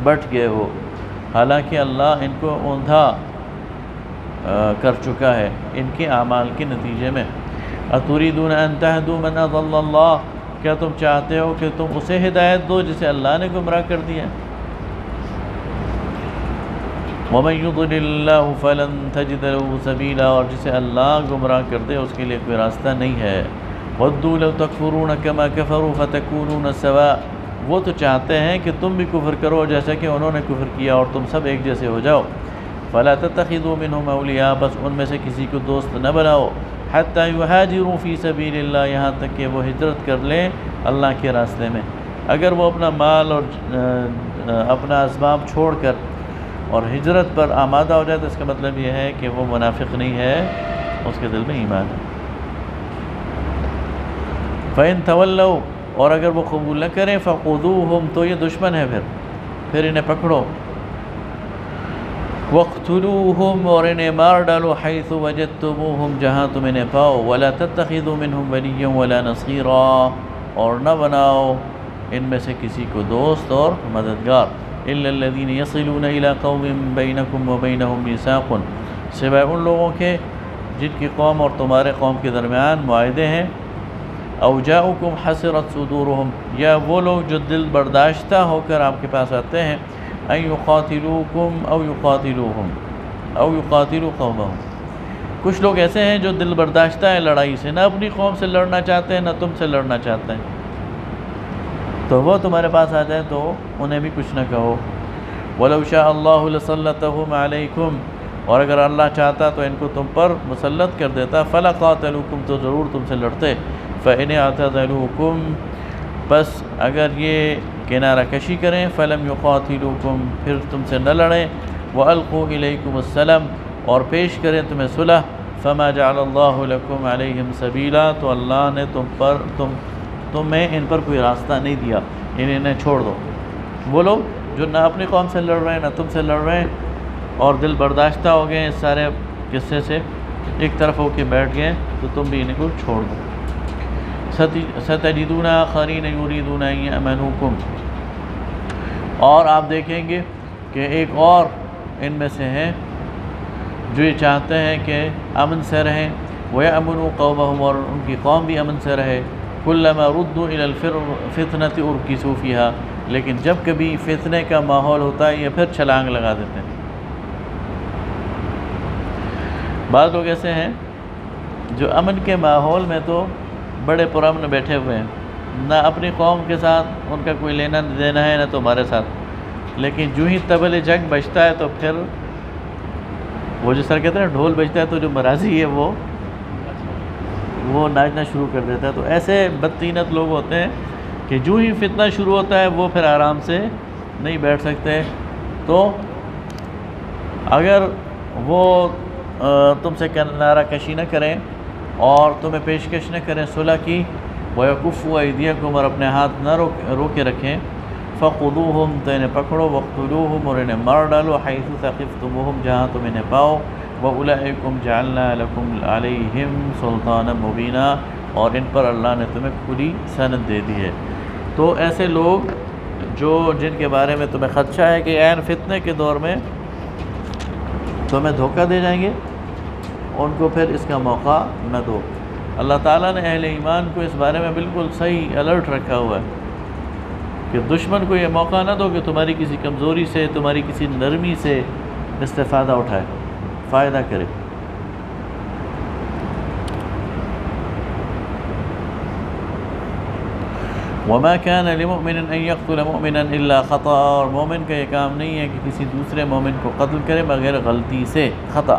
بٹ گئے ہو، حالانکہ اللہ ان کو اوندھا کر چکا ہے ان کے اعمال کے نتیجے میں. اتریدون ان تہدوا من اضل اللہ، کیا تم چاہتے ہو کہ تم اسے ہدایت دو جسے اللہ نے گمراہ کر دیا. ومن یضلل اللہ فلن تجد له سبیلا، اور جسے اللہ گمراہ کر دے اس کے لیے کوئی راستہ نہیں ہے. ودوا لو تکفرون کما کفروا فتکونون سواء، وہ تو چاہتے ہیں کہ تم بھی کفر کرو جیسا کہ انہوں نے کفر کیا اور تم سب ایک جیسے ہو جاؤ. فلا تتخذوا منهم اولیاء، بس ان میں سے کسی کو دوست نہ بناؤ. حتی یہاجروا فی سبیل اللہ، یہاں تک کہ وہ ہجرت کر لیں اللہ کے راستے میں. اگر وہ اپنا مال اور اپنا اسباب چھوڑ کر اور ہجرت پر آمادہ ہو جائے تو اس کا مطلب یہ ہے کہ وہ منافق نہیں ہے، اس کے دل میں ایمان ہے. فَإِن تَوَلَّوْا، اور اگر وہ قبول نہ کریں فَخُذُوهُمْ، تو یہ دشمن ہے، پھر انہیں پکڑو. وَاقْتُلُوهُمْ، اور انہیں مار ڈالو. حَيْثُ وَجَدتُّمُوهُمْ، جہاں تم انہیں پاؤ. وَلَا تَتَّخِذُوا مِنْهُمْ وَلِيًّا وَلَا نَصِيرًا، اور نہ بناؤ ان میں سے کسی کو دوست اور مددگار. إِلَّا الَّذِينَ يَصِلُونَ إِلَىٰ قَوْمٍ بَيْنَكُمْ وَبَيْنَهُمْ مِيثَاقٌ، سوائے ان لوگوں کے جن کی قوم اور تمہارے قوم کے درمیان معاہدے ہیں. أَوْ جَاءُكُمْ حَسِرَتْ صُدُورُهُمْ، یا وہ لوگ جو دل برداشتہ ہو کر آپ کے پاس آتے ہیں. أَن يُقَاتِلُوكُمْ أَوْ يُقَاتِلُوهُمْ أَوْ يُقَاتِلُوا قَوْمَهُمْ، کچھ لوگ ایسے ہیں جو دل برداشتہ ہیں لڑائی سے، نہ اپنی قوم سے لڑنا چاہتے ہیں نہ تم سے لڑنا چاہتے ہیں، تو وہ تمہارے پاس آ جائیں تو انہیں بھی کچھ نہ کہو. وَلَوْ شَاءَ اللَّهُ لَسَلَّطَهُمْ عَلَيْكُمْ، اور اگر اللہ چاہتا تو ان کو تم پر مسلط کر دیتا. فَلَقَاتَلُوكُمْ، تو ضرور تم سے لڑتے. فَإِنِ اعْتَزَلُوكُمْ، بس اگر یہ کنارہ کشی کریں. فَلَمْ يُقَاتِلُوكُمْ، پھر تم سے نہ لڑیں. وَأَلْقُوا إِلَيْكُمُ السَّلَامَ، اور پیش کریں تمہیں صلح. فَمَا جَعَلَ اللَّهُ لَكُمْ عَلَيْهِمْ سَبِيلًا، تو اللہ نے تمہیں ان پر کوئی راستہ نہیں دیا، انہیں چھوڑ دو. وہ لوگ جو نہ اپنی قوم سے لڑ رہے ہیں نہ تم سے لڑ رہے ہیں اور دل برداشتہ ہو گئے اس سارے قصے سے، ایک طرف ہو کے بیٹھ گئے، تو تم بھی انہیں کو چھوڑ دو. سَتَجِدُونَ آخَرِينَ يُرِيدُونَ أَن يَأْمَنُوكُمْ، اور آپ دیکھیں گے کہ ایک اور ان میں سے ہیں جو یہ چاہتے ہیں کہ امن سے رہیں. وَيَأْمُنُوا قَوْمَهُمْ، اور ان کی قوم بھی امن سے رہے. كُلَّمَا رُدُّوا إِلَى الْفِتْنَةِ أُرْكِسُوا فِيهَا، لیکن جب کبھی فتنے کا ماحول ہوتا ہے یہ پھر چھلانگ لگا دیتے ہیں. بعض لوگ ایسے ہیں جو امن کے ماحول میں تو بڑے پرامن بیٹھے ہوئے ہیں، نہ اپنی قوم کے ساتھ ان کا کوئی لینا دینا ہے نہ تمہارے ساتھ، لیکن جو ہی طبل جنگ بجتا ہے تو پھر وہ جس طرح کہتے ہیں ڈھول بجتا ہے تو جو مرازی ہے وہ ناچنا شروع کر دیتا ہے. تو ایسے بدطینت لوگ ہوتے ہیں کہ جو ہی فتنہ شروع ہوتا ہے وہ پھر آرام سے نہیں بیٹھ سکتے. تو اگر وہ تم سے کنارہ کشی نہ کریں اور تمہیں پیشکش نہ کریں صلح کی. وَيَكُفُّوا أَيْدِيَكُمْ، اور اپنے ہاتھ نہ روکے رکھیں. فَخُذُوهُمْ، تو انہیں پکڑو. وَاقْتُلُوهُمْ، اور انہیں مار ڈالو. حَيْثُ ثَقِفْتُمُوهُمْ، جہاں تم انہیں پاؤ. وَأُولَئِكُمْ جَعَلْنَا لَكُمْ عَلَيْهِمْ سُلْطَانًا مُبِينًا، اور ان پر اللہ نے تمہیں کھلی سند دے دی ہے. تو ایسے لوگ جن کے بارے میں تمہیں خدشہ ہے کہ عین فتنے کے دور میں تمہیں دھوکہ دے جائیں گے، ان کو پھر اس کا موقع نہ دو۔ اللہ تعالیٰ نے اہل ایمان کو اس بارے میں بالکل صحیح الرٹ رکھا ہوا ہے کہ دشمن کو یہ موقع نہ دو کہ تمہاری کسی کمزوری سے، تمہاری کسی نرمی سے استفادہ اٹھائے، فائدہ کرے۔ وما كان لمؤمن ان يقتل مؤمنا الا خطأ، اور مومن کا یہ کام نہیں ہے کہ کسی دوسرے مومن کو قتل کرے مگر غلطی سے، خطأ۔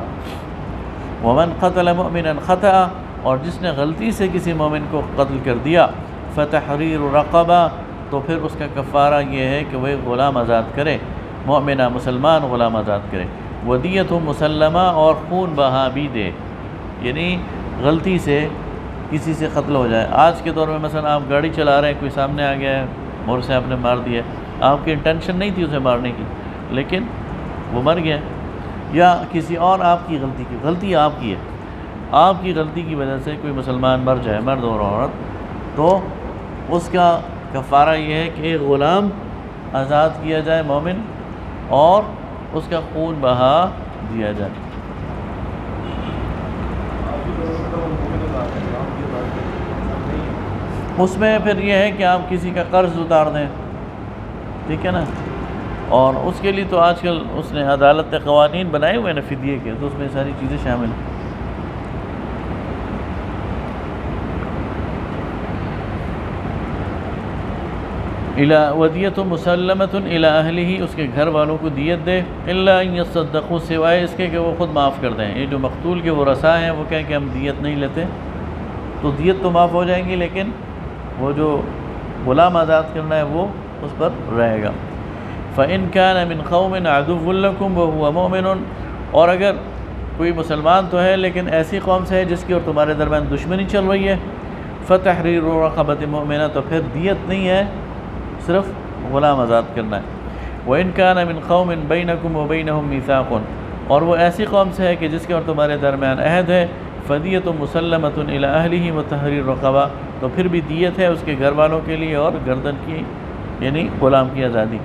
ومن قتل مؤمنا خطأ، اور جس نے غلطی سے کسی مومن کو قتل کر دیا، فتحریر رقبہ، تو پھر اس کا کفارہ یہ ہے کہ وہ غلام آزاد کرے، مؤمنہ مسلمان غلام آزاد کرے، ودیت مسلمہ، اور خون بہا بھی دے، یعنی غلطی سے کسی سے قتل ہو جائے۔ آج کے دور میں مثلا آپ گاڑی چلا رہے ہیں، کوئی سامنے آ گیا ہے اور اسے آپ نے مار دیا، آپ کی انٹینشن نہیں تھی اسے مارنے کی لیکن وہ مر گیا، یا کسی اور آپ کی غلطی آپ کی ہے، آپ کی غلطی کی وجہ سے کوئی مسلمان مر جائے، مرد اور عورت، تو اس کا کفارہ یہ ہے کہ ایک غلام آزاد کیا جائے مومن، اور اس کا خون بہا دیا جائے۔ اس میں پھر یہ ہے کہ آپ کسی کا قرض اتار دیں، ٹھیک ہے نا، اور اس کے لیے تو آج کل اس نے عدالت نے قوانین بنائے ہوئے ہیں نا فدیے کے، تو اس میں ساری چیزیں شامل ہیں۔ ودیت مسلمۃ الی اہلہ، اس کے گھر والوں کو دیت دے، الا ان یصدقوا، سوائے اس کے کہ وہ خود معاف کر دیں۔ یہ جو مقتول کے ورثاء ہیں وہ کہیں کہ ہم دیت نہیں لیتے، تو دیت تو معاف ہو جائیں گی لیکن وہ جو غلام آزاد کرنا ہے وہ اس پر رہے گا۔ فإن كان من قوم عدو لكم وهو مؤمن، اور اگر کوئی مسلمان تو ہے لیکن ایسی قوم سے ہے جس کی اور تمہارے درمیان دشمنی چل رہی ہے، فتحریر رقبۃ مؤمنہ، تو پھر دیت نہیں ہے، صرف غلام آزاد کرنا ہے۔ وإن كان من قوم بينكم وبينهم ميثاق، اور وہ ایسی قوم سے ہے کہ جس کے اور تمہارے درمیان عہد ہے، فدیت مسلمۃ الی اہلہ وتحریر رقبہ، تو پھر بھی دیت ہے اس کے گھر والوں کے لیے اور گردن کی یعنی غلام کی آزادی۔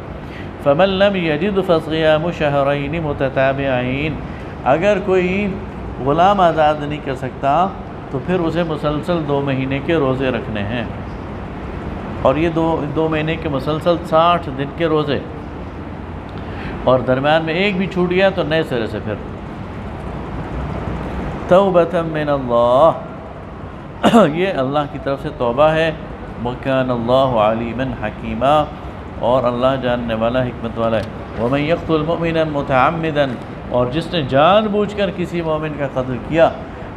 فمن لم یجد فصیام شہرین متتابعین، اگر کوئی غلام آزاد نہیں کر سکتا تو پھر اسے مسلسل 2 مہینے کے روزے رکھنے ہیں، اور یہ 2 مہینے کے مسلسل 60 دن کے روزے، اور درمیان میں ایک بھی چھوٹ گیا تو نئے سرے سے پھر توبۃ من اللہ، یہ اللہ کی طرف سے توبہ ہے، وکان اللہ علیما حکیما، اور اللہ جاننے والا حکمت والا ہے۔ ومن یقتل مؤمنا متعمدا، اور جس نے جان بوجھ کر کسی مومن کا قتل کیا،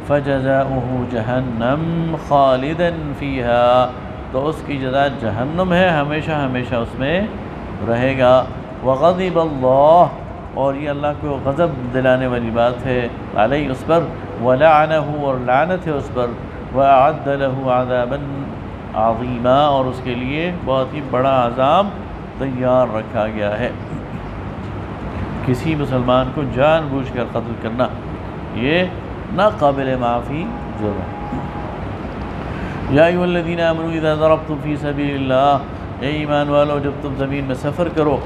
فجزاؤہ جہنم خالدا فیہا، تو اس کی جزا جہنم ہے، ہمیشہ ہمیشہ اس میں رہے گا۔ وغضب اللہ، اور یہ اللہ کو غضب دلانے والی بات ہے، علیہ اس پر، ولعنہ، اور لعنت ہے اس پر، وأعد له عذابا عظیما، اور اس کے لیے بہت ہی بڑا عذاب تیار رکھا گیا ہے۔ کسی مسلمان کو جان بوجھ کر قتل کرنا یہ ناقابل معافی جرم ہے۔ یا ایھا الذین آمنوا اذا ضربتم فی سبیل اللہ، اے ایمان والو جب تم زمین میں سفر کرو،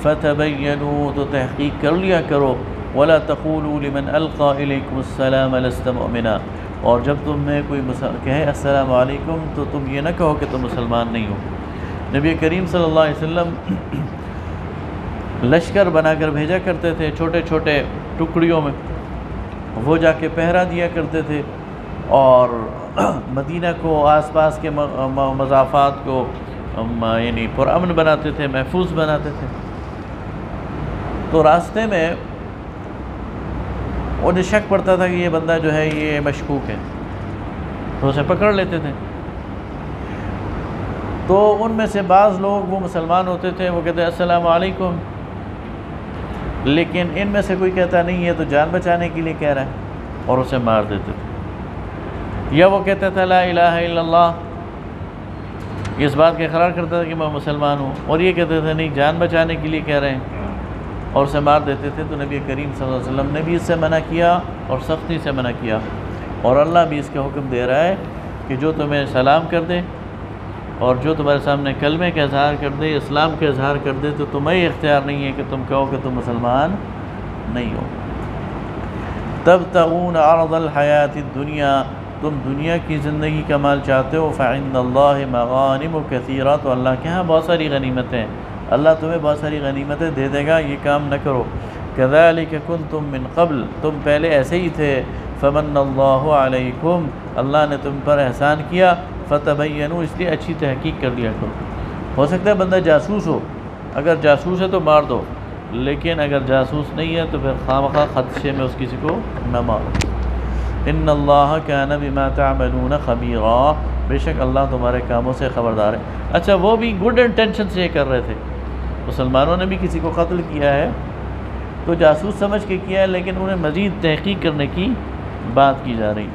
فتبینوا، تو تحقیق کر لیا کرو، ولا تقولوا لمن القى الیکم السلام لست مؤمنا، اور جب تم میں کوئی کہے السلام علیکم تو تم یہ نہ کہو کہ تم مسلمان نہیں ہو۔ نبی کریم صلی اللہ علیہ وسلم لشکر بنا کر بھیجا کرتے تھے چھوٹے چھوٹے ٹکڑیوں میں، وہ جا کے پہرا دیا کرتے تھے، اور مدینہ کو آس پاس کے مضافات کو یعنی پرامن بناتے تھے، محفوظ بناتے تھے۔ تو راستے میں انہیں شک پڑتا تھا کہ یہ بندہ جو ہے یہ مشکوک ہے، تو اسے پکڑ لیتے تھے۔ تو ان میں سے بعض لوگ وہ مسلمان ہوتے تھے، وہ کہتے ہیں السلام علیکم، لیکن ان میں سے کوئی کہتا نہیں ہے تو جان بچانے کے لیے کہہ رہا ہے، اور اسے مار دیتے تھے۔ یا وہ کہتا تھا لا الہ الا اللہ، اس بات کا اقرار کرتا تھا کہ میں مسلمان ہوں، اور یہ کہتے تھے نہیں جان بچانے کے لیے کہہ رہے ہیں، اور اسے مار دیتے تھے۔ تو نبی کریم صلی اللہ علیہ وسلم نے بھی اس سے منع کیا اور سختی سے منع کیا، اور اللہ بھی اس کا حکم دے رہا ہے کہ جو تمہیں سلام کر دے اور جو تمہارے سامنے کلمے کا اظہار کر دے، اسلام کا اظہار کر دے، تو تمہیں اختیار نہیں ہے کہ تم کہو کہ تم مسلمان نہیں ہو۔ تبتغون عرض الحیات الدنیا، تم دنیا کی زندگی کا مال چاہتے ہو، فعند اللہ مغانم کثیرہ، تو اللہ کے ہاں بہت ساری غنیمتیں، اللہ تمہیں بہت ساری غنیمتیں دے دے گا، یہ کام نہ کرو۔ کذالک کنتم من قبل، تم پہلے ایسے ہی تھے، فمن اللہ علیکم، اللہ نے تم پر احسان کیا، فتبینوا، اس لیے اچھی تحقیق کر لیا کرو۔ ہو سکتا ہے بندہ جاسوس ہو، اگر جاسوس ہے تو مار دو، لیکن اگر جاسوس نہیں ہے تو پھر خامخواہ خدشے میں اس کسی کو نہ مارو۔ ان اللہ کان بما تعملون خبیرا، بے شک اللہ تمہارے کاموں سے خبردار ہے۔ اچھا، وہ بھی گڈ انٹینشن سے یہ کر رہے تھے، مسلمانوں نے بھی کسی کو قتل کیا ہے تو جاسوس سمجھ کے کیا ہے، لیکن انہیں مزید تحقیق کرنے کی بات کی جا رہی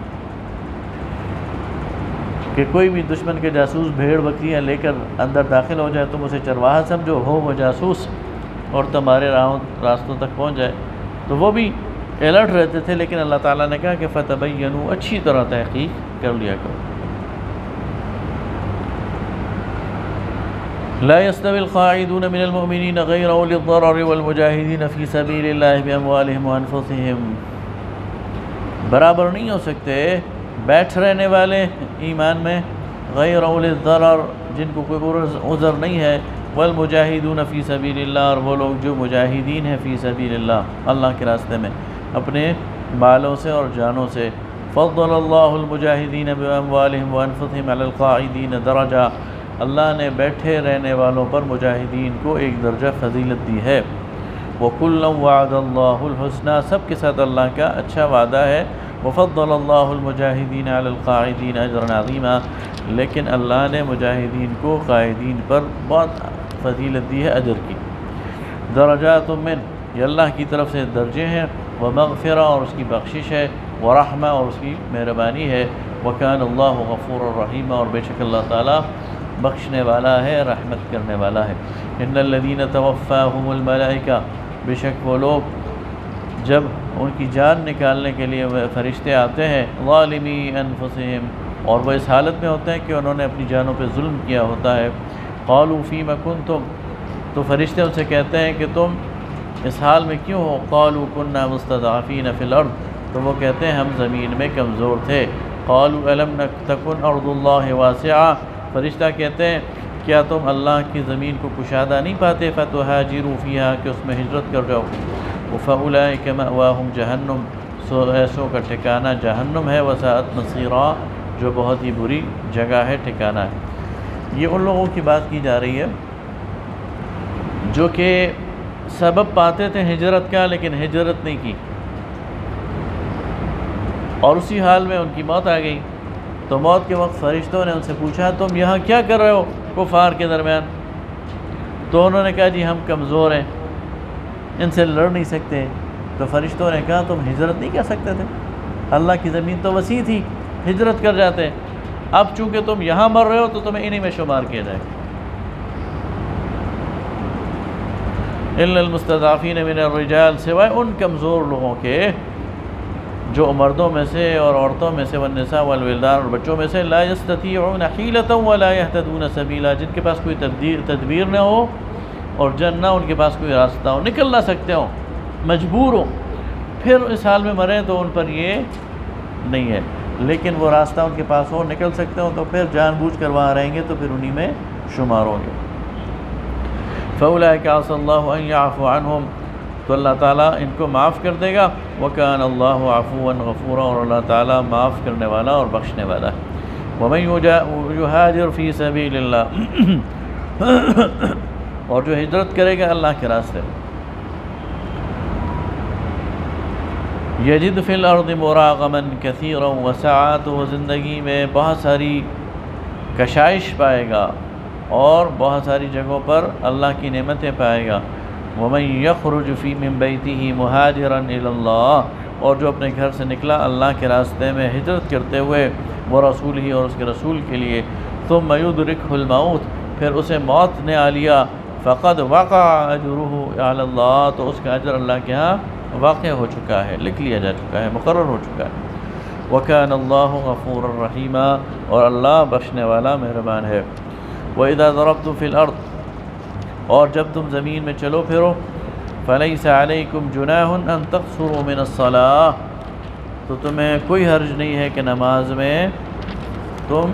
کہ کوئی بھی دشمن کے جاسوس بھیڑ بکریاں لے کر اندر داخل ہو جائے، تم اسے چرواہا سمجھو، ہو وہ جاسوس اور تمہارے راستوں تک پہنچ جائے، تو وہ بھی الرٹ رہتے تھے، لیکن اللہ تعالیٰ نے کہا کہ فتبینوا، اچھی طرح تحقیق کر لیا کرو۔ لا يستوي القاعدون من المؤمنين غير أولي الضرر والمجاهدين في سبيل الله بأموالهم وأنفسهم، برابر نہیں ہو سکتے بیٹھ رہنے والے ایمان میں، غیر اولی الضرر، جن کو کوئی عذر نہیں ہے، والمجاہدون فی سبیل اللہ، اور وہ لوگ جو مجاہدین ہیں فی سبیل اللہ، اللہ کے راستے میں اپنے مالوں سے اور جانوں سے۔ فضل اللہ المجاہدین باموالہم وانفسہم علی القاعدین درجہ، اللہ نے بیٹھے رہنے والوں پر مجاہدین کو ایک درجہ فضیلت دی ہے۔ وَكُلًّا وَعَدَ اللَّهُ الْحُسْنَى، سب کے ساتھ اللہ کا اچھا وعدہ ہے۔ وَفَضَّلَ اللَّهُ الْمُجَاهِدِينَ عَلَى الْقَاعِدِينَ أَجْرًا عَظِيمًا، لیکن اللہ نے مجاہدین کو قائدین پر بہت فضیلت دی ہے اجر کی۔ درجات من، یہ اللہ کی طرف سے درجے ہیں، ومغفرہ، اور اس کی بخشش ہے، ورحمہ، اور اس کی مہربانی ہے، وکان اللہ غفور الرحیم، اور بے شک اللہ تعالیٰ بخشنے والا ہے، رحمت کرنے والا ہے۔ ان الذین توفاہم الملائکہ، بے شک وہ لوگ جب ان کی جان نکالنے کے لیے فرشتے آتے ہیں، ظالمی انفسہم، اور وہ اس حالت میں ہوتے ہیں کہ انہوں نے اپنی جانوں پہ ظلم کیا ہوتا ہے، قالوا فیم کنتم، تو فرشتے ان سے کہتے ہیں کہ تم اس حال میں کیوں ہو؟ قالوا کنا مستضعفین فی الارض، تو وہ کہتے ہیں ہم زمین میں کمزور تھے۔ قالوا الم تکن ارض اللہ واسعہ، فرشتہ کہتے ہیں کیا تم اللہ کی زمین کو کشادہ نہیں پاتے؟ فتہاجروا فیہا، کہ اس میں ہجرت کر جاؤ۔ فاولئک مأواہم جہنم، سو ایسوں کا ٹھکانہ جہنم ہے، وساءت مصیرا، جو بہت ہی بری جگہ ہے، ٹھکانہ ہے۔ یہ ان لوگوں کی بات کی جا رہی ہے جو کہ سبب پاتے تھے ہجرت کا، لیکن ہجرت نہیں کی، اور اسی حال میں ان کی موت آ گئی۔ تو موت کے وقت فرشتوں نے ان سے پوچھا تم یہاں کیا کر رہے ہو کفار کے درمیان؟ تو انہوں نے کہا جی ہم کمزور ہیں، ان سے لڑ نہیں سکتے۔ تو فرشتوں نے کہا تم ہجرت نہیں کر سکتے تھے؟ اللہ کی زمین تو وسیع تھی، ہجرت کر جاتے، اب چونکہ تم یہاں مر رہے ہو تو تمہیں انہی میں شمار کیا جائے گا۔ الا المستضعفین من الرجال، سوائے ان کمزور لوگوں کے جو مردوں میں سے اور عورتوں میں سے، والنساء والولدان، اور بچوں میں سے، لا یستطیعون حیلۃ ولا یہتدون سبیلا، جن کے پاس کوئی تدبیر نہ ہو اور نہ ان کے پاس کوئی راستہ ہو، نکل نہ سکتے ہوں، مجبور ہوں، پھر اس حال میں مریں تو ان پر یہ نہیں ہے، لیکن وہ راستہ ان کے پاس ہو، نکل سکتے ہوں، تو پھر جان بوجھ کر وہاں رہیں گے تو پھر انہی میں شمار ہوں گے۔ فَأُولَٰئِكَ عَسَى اللَّهُ أَن يَعْفُوَ عَنْهُمْ، تو اللہ تعالیٰ ان کو معاف کر دے گا۔ وَكَانَ اللَّهُ عَفُوًّا غَفُورًا، اور اللہ تعالیٰ معاف کرنے والا اور بخشنے والا ہے۔ وَمَن يُهَاجِرْ فِي سَبِيلِ اللَّهِ، اور جو ہجرت کرے گا اللہ کے راستے، یجد فی الارض مراغما کثیرا وسعا، تو وہ زندگی میں بہت ساری کشائش پائے گا اور بہت ساری جگہوں پر اللہ کی نعمتیں پائے گا۔ ومن یخرج فی من بیتہ مہاجرا الی اللہ، اور جو اپنے گھر سے نکلا اللہ کے راستے میں ہجرت کرتے ہوئے، ورسولہ، اور اس کے رسول کے لیے، ثم یدرکہ الموت، پھر اسے موت نے آ لیا، فقد وقع اجرہ علی اللہ، تو اس کا اجر اللہ کے ہاں واقع ہو چکا ہے، لکھ لیا جا چکا ہے، مقرر ہو چکا ہے۔ وَكَانَ اللَّهُ غَفُورًا رَحِيمًا، اور اللہ بخشنے والا مہربان ہے۔ وَإِذَا ضَرَبْتُمْ فِي الْأَرْضِ، اور جب تم زمین میں چلو پھرو، فَلَيْسَ عَلَيْكُمْ جُنَاحٌ أَن تَقْصُرُوا مِنَ الصَّلَاةِ، تو تمہیں کوئی حرج نہیں ہے کہ نماز میں تم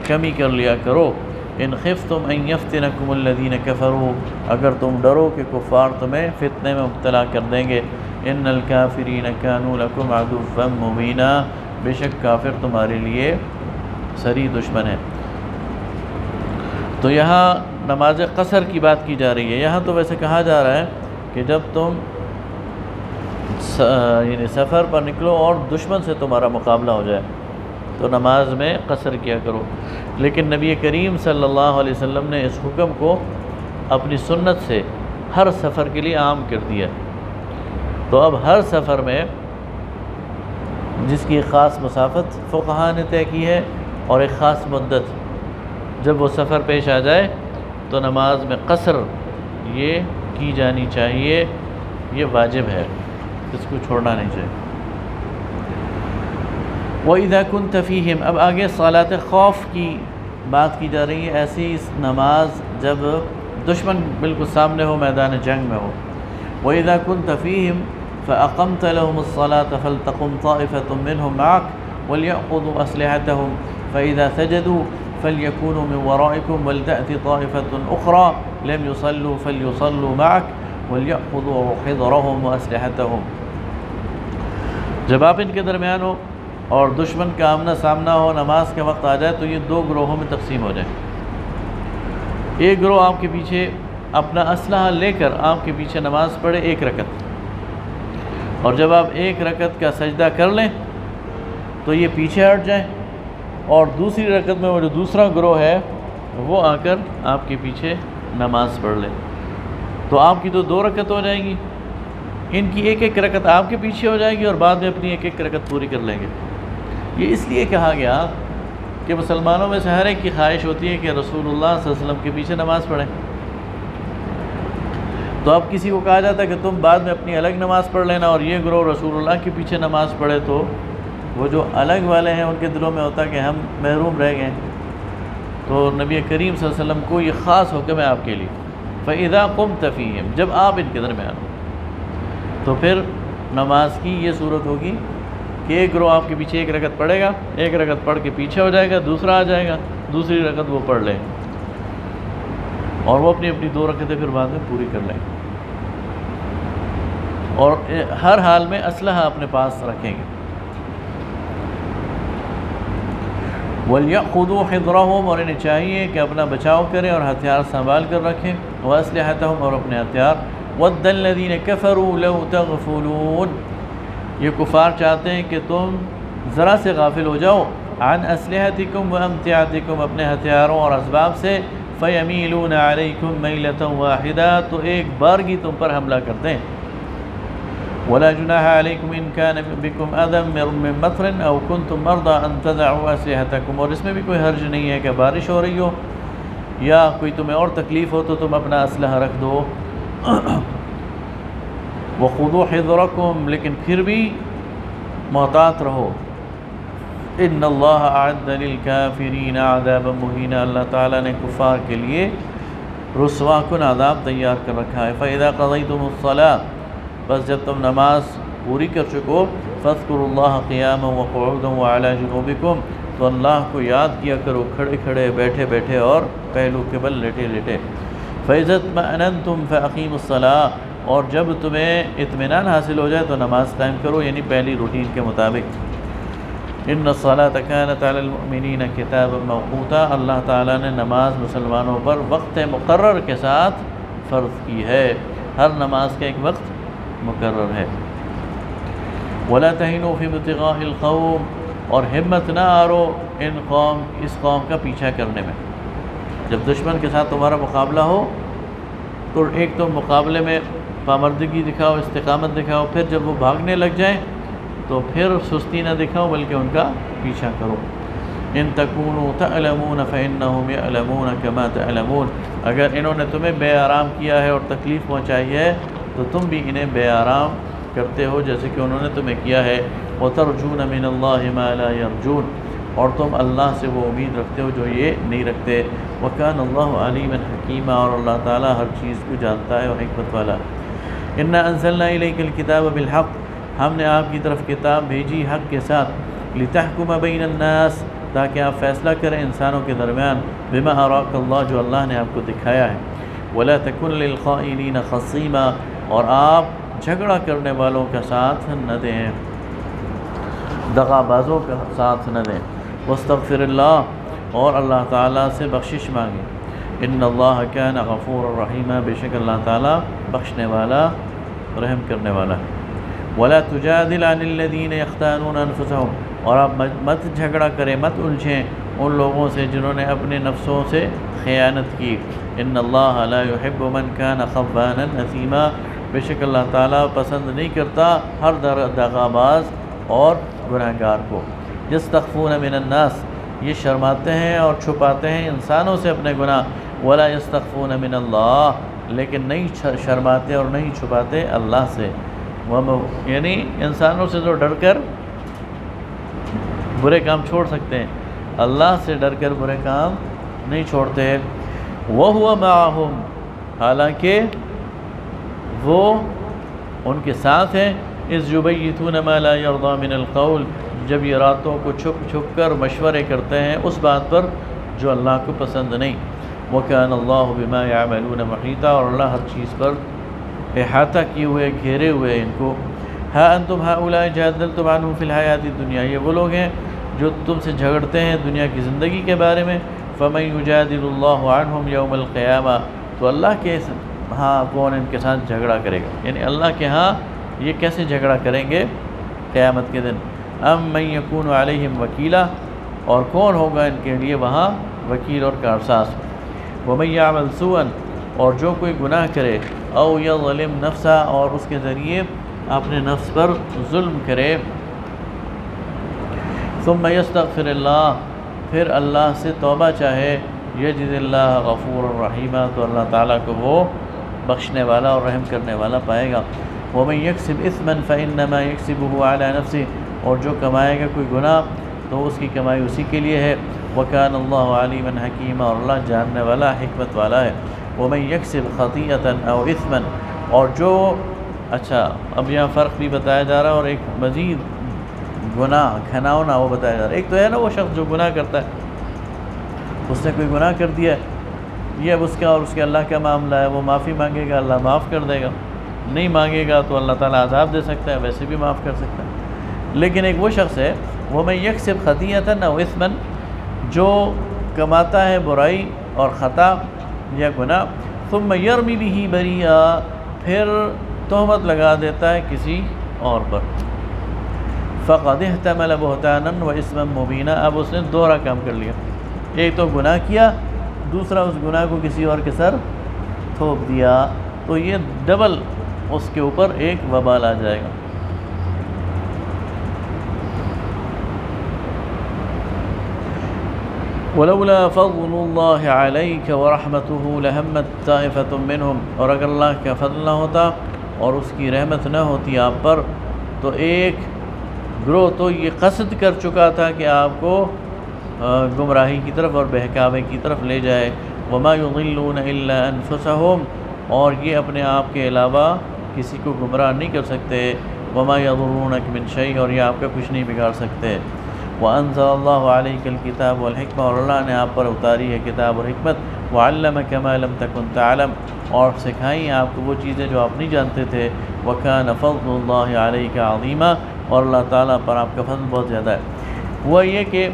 کمی کر لیا کرو۔ ان خفتم ان یفتنکم الذین کفروا، اگر تم ڈرو کہ کفار تمہیں فتنے میں مبتلا کر دیں گے۔ ان الکافرین کانوا لکم عدوا مبینا، بے شک کافر تمہارے لیے صریح دشمن ہے۔ تو یہاں نماز قصر کی بات کی جا رہی ہے۔ یہاں تو ویسے کہا جا رہا ہے کہ جب تم یعنی سفر پر نکلو اور دشمن سے تمہارا مقابلہ ہو جائے تو نماز میں قصر کیا کرو، لیکن نبی کریم صلی اللہ علیہ وسلم نے اس حکم کو اپنی سنت سے ہر سفر کے لیے عام کر دیا۔ تو اب ہر سفر میں جس کی ایک خاص مسافت فقہاء نے طے کی ہے اور ایک خاص مدت، جب وہ سفر پیش آ جائے تو نماز میں قصر یہ کی جانی چاہیے، یہ واجب ہے، اس کو چھوڑنا نہیں چاہیے۔ وَإِذَا كُنْتَ فِيهِمْ، اب آگے صلاۃ خوف کی بات کی جا رہی ہے، ایسی نماز جب دشمن بالکل سامنے ہو، میدان جنگ میں ہو۔ وَإِذَا كُنْتَ فِيهِمْ فَأَقَمْتَ لَهُمُ الصَّلَاةَ فَلْتَقُمْ طَائِفَةٌ مِّنْهُمْ مَعَكَ وَلْيَأْخُذُوا أَسْلِحَتَهُمْ فَإِذَا سَجَدُوا فَلْيَكُونُوا مِنْ وَرَائِكُمْ وَلْتَأْتِ طَائِفَةٌ أُخْرَى لَمْ يُصَلُّوا فَلْيُصَلُّوا مَعَكَ وَلْيَأْخُذُوا حِذْرَهُمْ وَأَسْلِحَتَهُمْ۔ جب آپ ان کے درمیان ہو اور دشمن کا آمنا سامنا ہو، نماز کا وقت آ جائے تو یہ دو گروہوں میں تقسیم ہو جائیں۔ ایک گروہ آپ کے پیچھے اپنا اسلحہ لے کر آپ کے پیچھے نماز پڑھے ایک رکعت، اور جب آپ ایک رکعت کا سجدہ کر لیں تو یہ پیچھے ہٹ جائیں، اور دوسری رکعت میں وہ جو دوسرا گروہ ہے وہ آ کر آپ کے پیچھے نماز پڑھ لیں۔ تو آپ کی تو دو رکعت ہو جائیں گی، ان کی ایک ایک رکعت آپ کے پیچھے ہو جائے گی، اور بعد میں اپنی ایک ایک رکعت پوری کر لیں گے۔ یہ اس لیے کہا گیا کہ مسلمانوں میں سے ہر ایک کی خواہش ہوتی ہے کہ رسول اللہ صلی اللہ علیہ وسلم کے پیچھے نماز پڑھیں۔ تو اب کسی کو کہا جاتا ہے کہ تم بعد میں اپنی الگ نماز پڑھ لینا اور یہ گروہ رسول اللہ کے پیچھے نماز پڑھے، تو وہ جو الگ والے ہیں ان کے دلوں میں ہوتا ہے کہ ہم محروم رہ گئے۔ تو نبی کریم صلی اللہ علیہ وسلم کو یہ خاص حکم ہے آپ کے لیے، فَإِذَا قُمْتَ فِيهِمْ، جب آپ ان کے درمیان ہو تو پھر نماز کی یہ صورت ہوگی کہ ایک گروہ آپ کے پیچھے ایک رکعت پڑھے گا، ایک رکعت پڑھ کے پیچھے ہو جائے گا، دوسرا آ جائے گا، دوسری رکعت وہ پڑھ لیں اور وہ اپنی اپنی دو رکعتیں پھر بعد میں پوری کر لیں، اور ہر حال میں اسلحہ اپنے پاس رکھیں گے۔ وَلْيَأْخُذُوا حِذْرَهُمْ، اور انہیں چاہیے کہ اپنا بچاؤ کریں اور ہتھیار سنبھال کر رکھیں، وَأَسْلِحَتَهُمْ، اور اپنے ہتھیار، وَدَّ الَّذِينَ كَفَرُوا لَوْ تَغْفُلُونَ، یہ کفار چاہتے ہیں کہ تم ذرا سے غافل ہو جاؤ، عَنْ أَسْلِحَتِكُمْ وَأَمْتِعَتِكُمْ، اپنے ہتھیاروں اور اسباب سے، فَيَمِيلُونَ عَلَيْكُمْ مَيْلَةً وَاحِدَةً، تو ایک بارگی تم پر حملہ کرتے ہیں۔ ولا جناح عليكم إن كان بكم أذى من مطر أو كنتم مرضى أن تضعوا أسلحتكم، اور اس میں بھی کوئی حرج نہیں ہے کہ بارش ہو رہی ہو یا کوئی تمہیں اور تکلیف ہو تو تم اپنا اسلحہ رکھ دو۔ وخذوا حذركم، لیکن پھر بھی محتاط رہو۔ ان اللہ اعد للکافرین عذابا مہینا، اللہ تعالیٰ نے کفار کے لیے رسوا کن عذاب تیار کر رکھا ہے۔ فإذا قضيتم الصلاة، بس جب تم نماز پوری کر چکو، فاذکروا اللہ قیاما وقعودا وعلی جنوبکم، تو اللہ کو یاد کیا کرو کھڑے کھڑے، بیٹھے بیٹھے اور پہلو کے بل لیٹے لیٹے۔ فإذا اطمأننتم فأقیموا الصلاة، اور جب تمہیں اطمینان حاصل ہو جائے تو نماز قائم کرو، یعنی پہلی روٹین کے مطابق۔ ان الصلاة كانت على المؤمنین کتابا موقوتا، اللہ تعالیٰ نے نماز مسلمانوں پر وقت مقرر کے ساتھ فرض کی ہے، ہر نماز کا ایک وقت مقرر ہے۔ ولا تهنوا في ابتغاء القوم، اور ہمت نہ ہارو اس قوم کا پیچھا کرنے میں۔ جب دشمن کے ساتھ تمہارا مقابلہ ہو تو ایک تو مقابلے میں پامردگی دکھاؤ، استقامت دکھاؤ، پھر جب وہ بھاگنے لگ جائیں تو پھر سستی نہ دکھاؤ بلکہ ان کا پیچھا کرو۔ ان تکونوا تعلمون فإنهم يعلمون كما تعلمون، اگر انہوں نے تمہیں بے آرام کیا ہے اور تکلیف پہنچائی ہے تو تم بھی انہیں بے آرام کرتے ہو جیسے کہ انہوں نے تمہیں کیا ہے۔ وَتَرْجُونَ مِنَ اللَّهِ مَا لَا يَرْجُونَ، اور تم اللہ سے وہ امید رکھتے ہو جو یہ نہیں رکھتے۔ وَكَانَ اللَّهُ عَلِيمًا حَكِيمًا، اور اللہ تعالیٰ ہر چیز کو جانتا ہے اور حکمت والا۔ إِنَّا أَنزَلْنَا إِلَيْكَ الْكِتَابَ بِالْحَقِّ، ہم نے آپ کی طرف کتاب بھیجی حق کے ساتھ، لتحکم بین الناس، تاکہ آپ فیصلہ کریں انسانوں کے درمیان، بما اراک اللہ، جو اللہ نے آپ کو دکھایا ہے، ولا تکن للخائنین خصیما، اور آپ جھگڑا کرنے والوں کا ساتھ نہ دیں، دغا بازوں کا ساتھ نہ دیں، واستغفر اللہ، اور اللہ تعالیٰ سے بخشش مانگیں، ان اللہ کان غفور الرحیم، بے شک اللہ تعالیٰ بخشنے والا رحم کرنے والا ہے، ولا تجادل عن الذین یختانون انفسهم، اور آپ مت جھگڑا کریں، مت الجھیں ان لوگوں سے جنہوں نے اپنے نفسوں سے خیانت کی، ان اللہ لا يحب من کان خوانا اثیما، بے شک اللہ تعالیٰ پسند نہیں کرتا ہر دغا باز اور گناہ گار کو، یستخفون من الناس، یہ شرماتے ہیں اور چھپاتے ہیں انسانوں سے اپنے گناہ، ولا یستخفون من اللہ، لیکن نہیں شرماتے اور نہیں چھپاتے اللہ سے، یعنی انسانوں سے تو ڈر کر برے کام چھوڑ سکتے ہیں، اللہ سے ڈر کر برے کام نہیں چھوڑتے، وَهُوَ مَعَهُمْ، حالانکہ وہ ان کے ساتھ ہیں، اِذْ يُبَيِّتُونَ مَا لَا يَرْضَى مِنَ الْقَوْلِ، جب یہ راتوں کو چھپ چھپ کر مشورے کرتے ہیں اس بات پر جو اللہ کو پسند نہیں، وَكَانَ اللَّهُ بِمَا يَعْمَلُونَ مُحِيطًا، اور اللہ ہر چیز پر احاطہ کیے ہوئے، گھیرے ہوئے ان کو، ہَا أَنْتُمْ هَؤُلَاءِ جَادَلْتُمْ عَنْهُمْ فِي الْحَيَاةِ الدُّنْيَا، یہ وہ لوگ ہیں جو تم سے جھگڑتے ہیں دنیا کی زندگی کے بارے میں، فَمَنْ يُجَادِلُ اللَّهُ عَنْهُمْ يَوْمَ الْقِيَامَةِ، تو اللہ کے ہاں کون ان کے ساتھ جھگڑا کرے گا، یعنی اللہ کے ہاں یہ کیسے جھگڑا کریں گے قیامت کے دن، ام من یکون علیہم وکیلا، اور کون ہوگا ان کے لیے وہاں وکیل اور کارساز، ومن یعمل سوءا، اور جو کوئی گناہ کرے، او یظلم نفسا، اور اس کے ذریعے اپنے نفس پر ظلم کرے، ثم یستغفر اللہ، پھر اللہ سے توبہ چاہے، یجد اللہ غفور الرحیم، تو اللہ تعالیٰ کو وہ بخشنے والا اور رحم کرنے والا پائے گا، ومن یکسب اثما فانما یکسبہ علی نفسہ، اور جو کمائے گا کوئی گناہ تو اس کی کمائی اسی کے لیے ہے، وکان اللہ علیما حکیما، اور اللہ جاننے والا حکمت والا ہے، ومن یکسب خطیئۃ او اثما، اور جو اچھا اب یہاں فرق بھی بتایا جا رہا ہے، اور ایک مزید گناہ گھناؤنا وہ بتایا جا رہا ہے، ایک تو ہے نا وہ شخص جو گناہ کرتا ہے، اس نے کوئی گناہ کر دیا ہے، یہ اب اس کا اور اس کے اللہ کا معاملہ ہے، وہ معافی مانگے گا اللہ معاف کر دے گا، نہیں مانگے گا تو اللہ تعالیٰ عذاب دے سکتا ہے، ویسے بھی معاف کر سکتا ہے، لیکن ایک وہ شخص ہے وَمَن يَكْسِبْ خَطِيئَةً أَوْ إِثْمًا، جو کماتا ہے برائی اور خطا یا گناہ، ثُمَّ يَرْمِ بِهِ بَرِيئًا، پھر تہمت لگا دیتا ہے کسی اور پر، فَقَدِ احْتَمَلَ بُهْتَانًا وَإِثْمًا مُبِينًا، اب اس نے دوہرا کام کر لیا، ایک تو گناہ کیا، دوسرا اس گناہ کو کسی اور کے سر تھوپ دیا، تو یہ ڈبل اس کے اوپر ایک وبال آ جائے گا، وَلَوْلَا فَضْلُ اللَّهِ عَلَيْكَ وَرَحْمَتُهُ لَهَمَّتْ طَائِفَةٌ مِّنْهُمْ، اور اگر اللہ کا فضل نہ ہوتا اور اس کی رحمت نہ ہوتی آپ پر تو ایک گروہ تو یہ قصد کر چکا تھا کہ آپ کو گمراہی کی طرف اور بہکاوے کی طرف لے جائے، وَمَا يُضِلُّونَ إِلَّا أَنفُسَهُمْ، اور یہ اپنے آپ کے علاوہ کسی کو گمراہ نہیں کر سکتے، وَمَا يَضُرُّونَكَ مِن شَيْءٍ، اور یہ آپ کا کچھ نہیں بگاڑ سکتے، وَأَنزَلَ اللَّهُ عَلَيْكَ الْكِتَابَ وَالْحِكْمَةَ، اور اللہ نے آپ پر اتاری ہے کتاب اور حکمت، وَعَلَّمَكَ مَا لَمْ تَكُنْ تَعْلَمْ، اور سکھائیں آپ کو وہ چیزیں جو آپ نہیں جانتے تھے، وَكَانَ فَضْلُ اللَّهِ عَلَيْكَ عَظِيمًا، اور اللہ تعالیٰ پر آپ کا فضل بہت زیادہ ہے۔ ہوا یہ کہ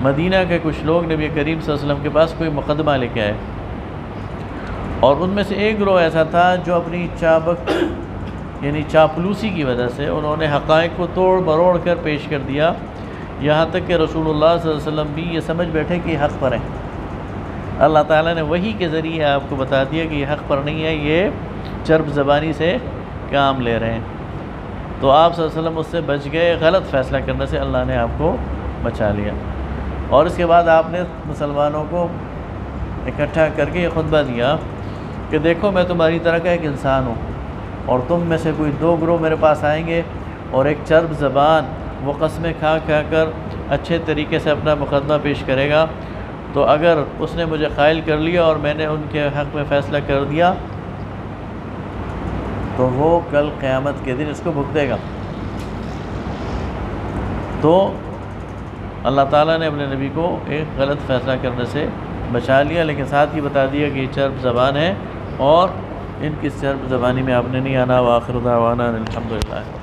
مدینہ کے کچھ لوگ نبی کریم صلی اللہ علیہ وسلم کے پاس کوئی مقدمہ لے کے آئے، اور ان میں سے ایک گروہ ایسا تھا جو اپنی چابک یعنی چاپلوسی کی وجہ سے انہوں نے حقائق کو توڑ مروڑ کر پیش کر دیا، یہاں تک کہ رسول اللہ صلی اللہ علیہ وسلم بھی یہ سمجھ بیٹھے کہ یہ حق پر ہیں، اللہ تعالیٰ نے وحی کے ذریعے آپ کو بتا دیا کہ یہ حق پر نہیں ہے، یہ چرب زبانی سے کام لے رہے ہیں، تو آپ صلی اللہ علیہ وسلم اس سے بچ گئے، غلط فیصلہ کرنے سے اللہ نے آپ کو بچا لیا، اور اس کے بعد آپ نے مسلمانوں کو اکٹھا کر کے یہ خطبہ دیا کہ دیکھو میں تمہاری طرح کا ایک انسان ہوں، اور تم میں سے کوئی دو گروہ میرے پاس آئیں گے، اور ایک چرب زبان وہ قسمیں کھا کھا کر اچھے طریقے سے اپنا مقدمہ پیش کرے گا، تو اگر اس نے مجھے قائل کر لیا اور میں نے ان کے حق میں فیصلہ کر دیا تو وہ کل قیامت کے دن اس کو بھگتے گا۔ تو اللہ تعالیٰ نے اپنے نبی کو ایک غلط فیصلہ کرنے سے بچا لیا، لیکن ساتھ ہی بتا دیا کہ یہ چرب زبان ہے اور ان کی چرب زبانی میں آپ نے نہیں آنا۔ وآخر دعوانا الحمدللہ۔